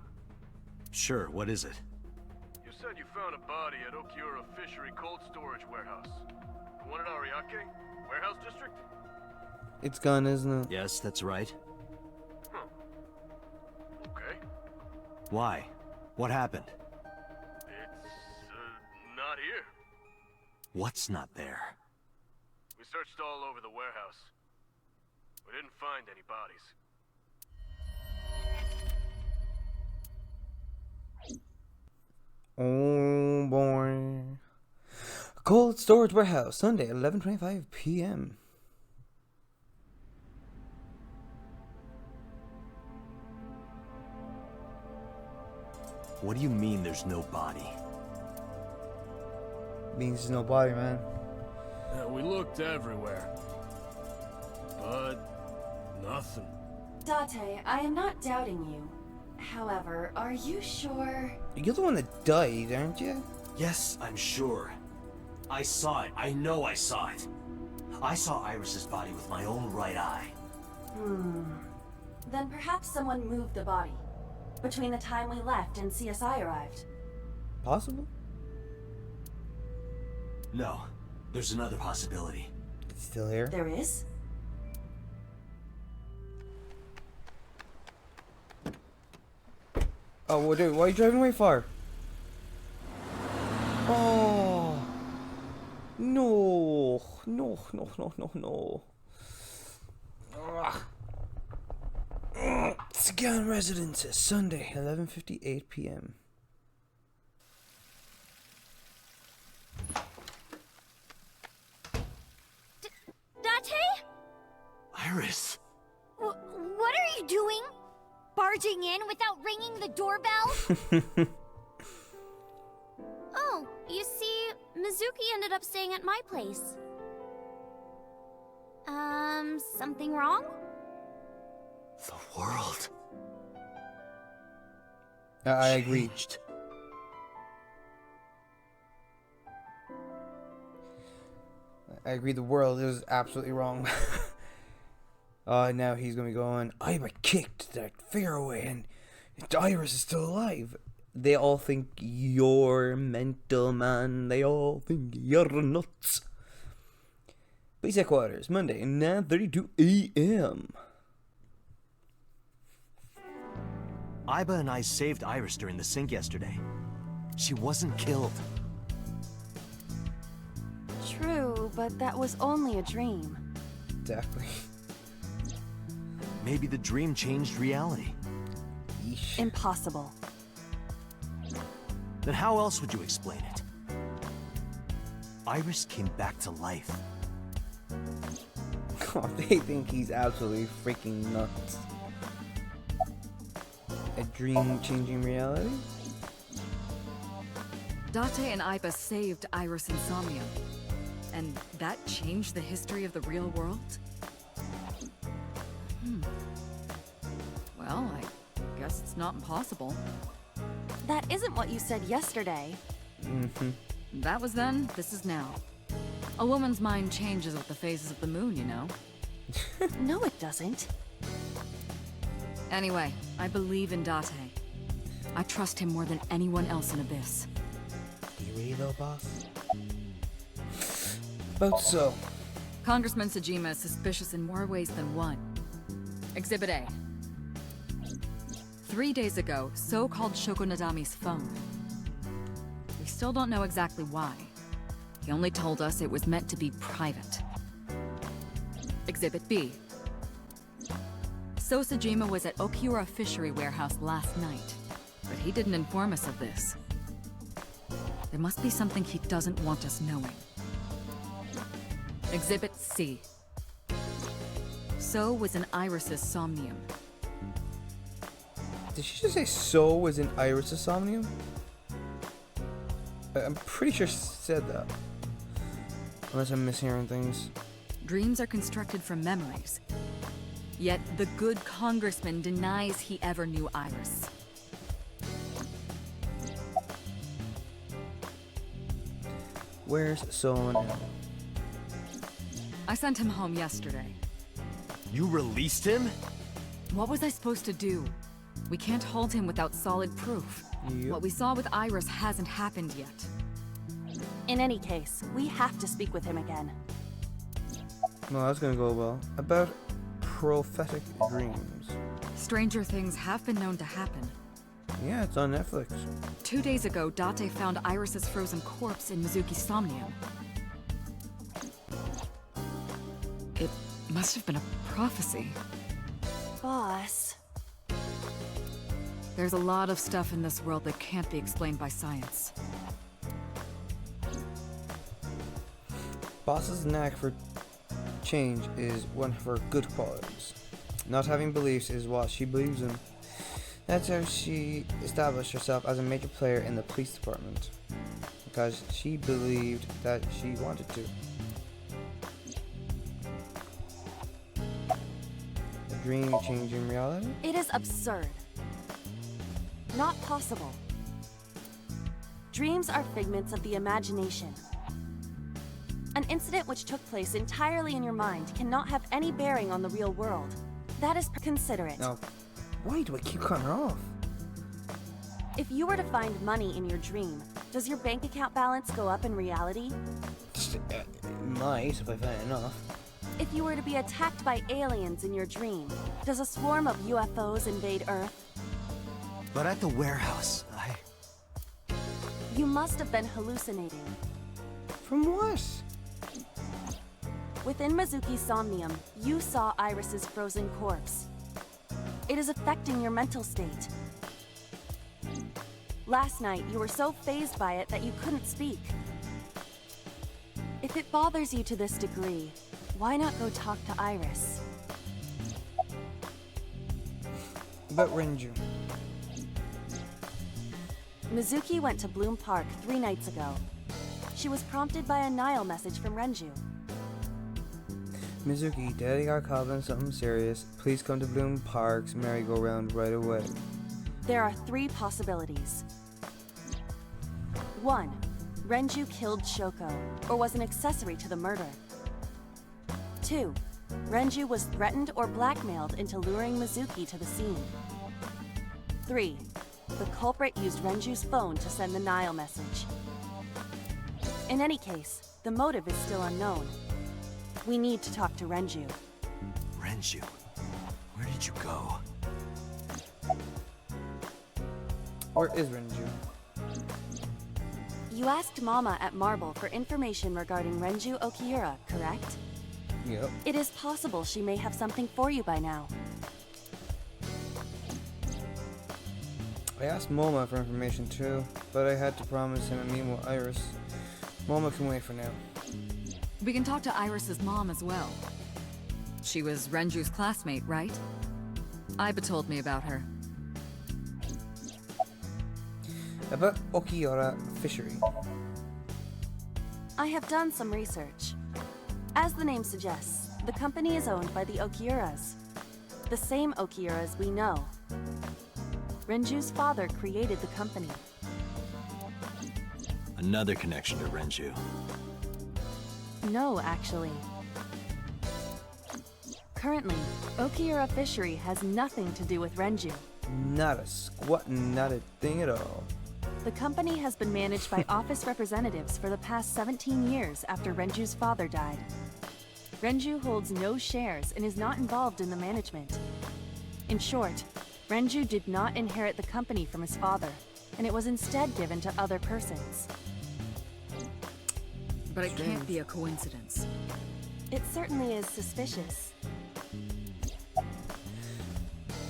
Sure, what is it? You said you found a body at Okiura Fishery Cold Storage Warehouse. The one in Ariake? Warehouse District? It's gone, isn't it? Yes, that's right. Huh. Okay. Why? What happened? It's, not here. What's not there? We searched all over the warehouse. We didn't find any bodies. Oh boy. Cold Storage Warehouse, Sunday, 11:25 p.m. What do you mean there's no body? Means there's no body, man. Yeah, we looked everywhere. But nothing. Date, I am not doubting you. However, are you sure? You're the one that died, aren't you? Yes, I'm sure. I saw it. I know I saw it. I saw Iris's body with my own right eye. Then perhaps someone moved the body. Between the time we left and CSI arrived. Possible? No. There's another possibility. It's still here? There is? Oh, well, dude, why are you driving away far? Oh. No. No, no, no, no, no. Scan Residences, Sunday, 11:58 p.m. Date? Iris! What are you doing? Barging in without ringing the doorbell? Oh, you see, Mizuki ended up staying at my place. Something wrong? The world. I agree. Changed. I agree, the world is absolutely wrong. Now he's gonna be going, Iba kicked that figure away and Iris is still alive. They all think you're mental, man. They all think you're nuts. Base headquarters, Monday, 9:32 a.m. Iba and I saved Iris during the sync yesterday. She wasn't killed. True, but that was only a dream. Exactly. Maybe the dream changed reality. Yeesh. Impossible. Then how else would you explain it? Iris came back to life. Oh, they think he's absolutely freaking nuts. A dream changing reality? Date and Iba saved Iris and Somnium. And that changed the history of the real world? Well, I guess it's not impossible. That isn't what you said yesterday. Mm-hmm. That was then, this is now. A woman's mind changes with the phases of the moon, you know? No, it doesn't. Anyway, I believe in Date. I trust him more than anyone else in Abyss. Do you really though, boss? About so. Congressman Sejima is suspicious in more ways than one. Exhibit A. 3 days ago, So called Shoko Nadami's phone. We still don't know exactly why. He only told us it was meant to be private. Exhibit B. So Sejima was at Okiura Fishery Warehouse last night, but he didn't inform us of this. There must be something he doesn't want us knowing. Exhibit C. So was in Iris's Somnium. Did she just say So was in Iris' Somnium? I'm pretty sure she said that. Unless I'm mishearing things. Dreams are constructed from memories. Yet the good congressman denies he ever knew Iris. Where's So now? I sent him home yesterday. You released him? What was I supposed to do? We can't hold him without solid proof. Yep. What we saw with Iris hasn't happened yet. In any case, we have to speak with him again. No, that's gonna go well. About prophetic dreams. Stranger things have been known to happen. Yeah, it's on Netflix. 2 days ago, Date found Iris's frozen corpse in Mizuki's Somnium. It must have been a prophecy. Boss. There's a lot of stuff in this world that can't be explained by science. Boss's knack for change is one of her good qualities. Not having beliefs is what she believes in. That's how she established herself as a major player in the police department. Because she believed that she wanted to. A dream changing reality? It is absurd. Not possible. Dreams are figments of the imagination. An incident which took place entirely in your mind cannot have any bearing on the real world. That is considerate. Now, why do I keep cutting her off? If you were to find money in your dream, does your bank account balance go up in reality? It might, if I find enough. If you were to be attacked by aliens in your dream, does a swarm of UFOs invade Earth? But at the warehouse, You must have been hallucinating. From what? Within Mizuki's Somnium, you saw Iris's frozen corpse. It is affecting your mental state. Last night, you were so fazed by it that you couldn't speak. If it bothers you to this degree, why not go talk to Iris? About Renju. Mizuki went to Bloom Park 3 nights ago. She was prompted by a Nile message from Renju. Mizuki, Daddy got caught on something serious. Please come to Bloom Park's merry-go-round right away. There are 3 possibilities. 1. Renju killed Shoko, or was an accessory to the murder. 2. Renju was threatened or blackmailed into luring Mizuki to the scene. 3. The culprit used Renju's phone to send the Nile message. In any case, the motive is still unknown. We need to talk to Renju. Renju? Where did you go? Where is Renju? You asked Mama at Marble for information regarding Renju Okiura, correct? Yep. It is possible she may have something for you by now. I asked Moma for information too, but I had to promise him a meeting with Iris. Moma can wait for now. We can talk to Iris's mom as well. She was Renju's classmate, right? Aiba told me about her. About Okiura Fishery. I have done some research. As the name suggests, the company is owned by the Okiuras. The same Okiuras we know. Renju's father created the company. Another connection to Renju. No, actually. Currently, Okiura Fishery has nothing to do with Renju. Not a squat, not a thing at all. The company has been managed by office representatives for the past 17 years after Renju's father died. Renju holds no shares and is not involved in the management. In short, Renju did not inherit the company from his father, and it was instead given to other persons. But it can't be a coincidence. It certainly is suspicious.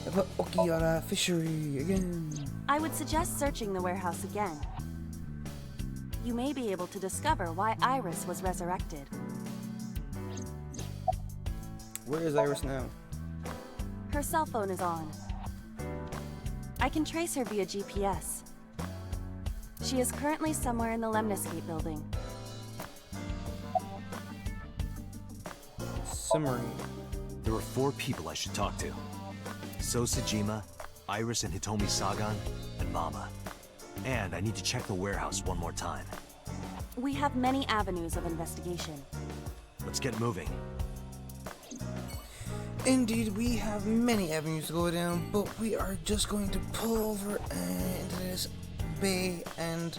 About Okiura Fishery again. I would suggest searching the warehouse again. You may be able to discover why Iris was resurrected. Where is Iris now? Her cell phone is on. I can trace her via GPS. She is currently somewhere in the Lemniscate building. Summary. There are 4 people I should talk to. So Sejima, Iris and Hitomi Sagan, and Mama. And I need to check the warehouse one more time. We have many avenues of investigation. Let's get moving. Indeed, we have many avenues to go down, but we are just going to pull over into this bay and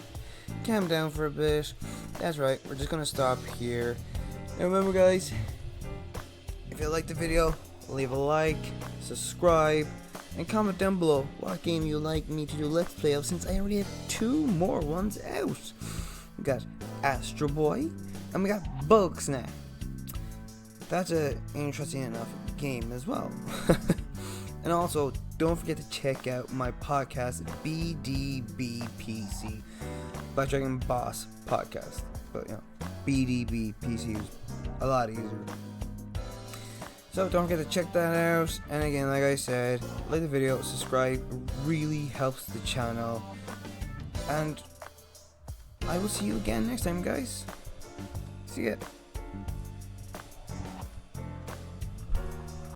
calm down for a bit. That's right, we're just going to stop here. And remember guys, if you liked the video, leave a like, subscribe, and comment down below what game you'd like me to do Let's Play of, since I already have 2 more ones out. We got Astro Boy, and we got Bugsnax. That's an interesting enough game as well. And also, don't forget to check out my podcast, BDBPC, Black Dragon Boss Podcast. But you know, BDBPC is a lot easier. So don't forget to check that out. And again, like I said, like the video, subscribe, it really helps the channel. And I will see you again next time, guys. See ya.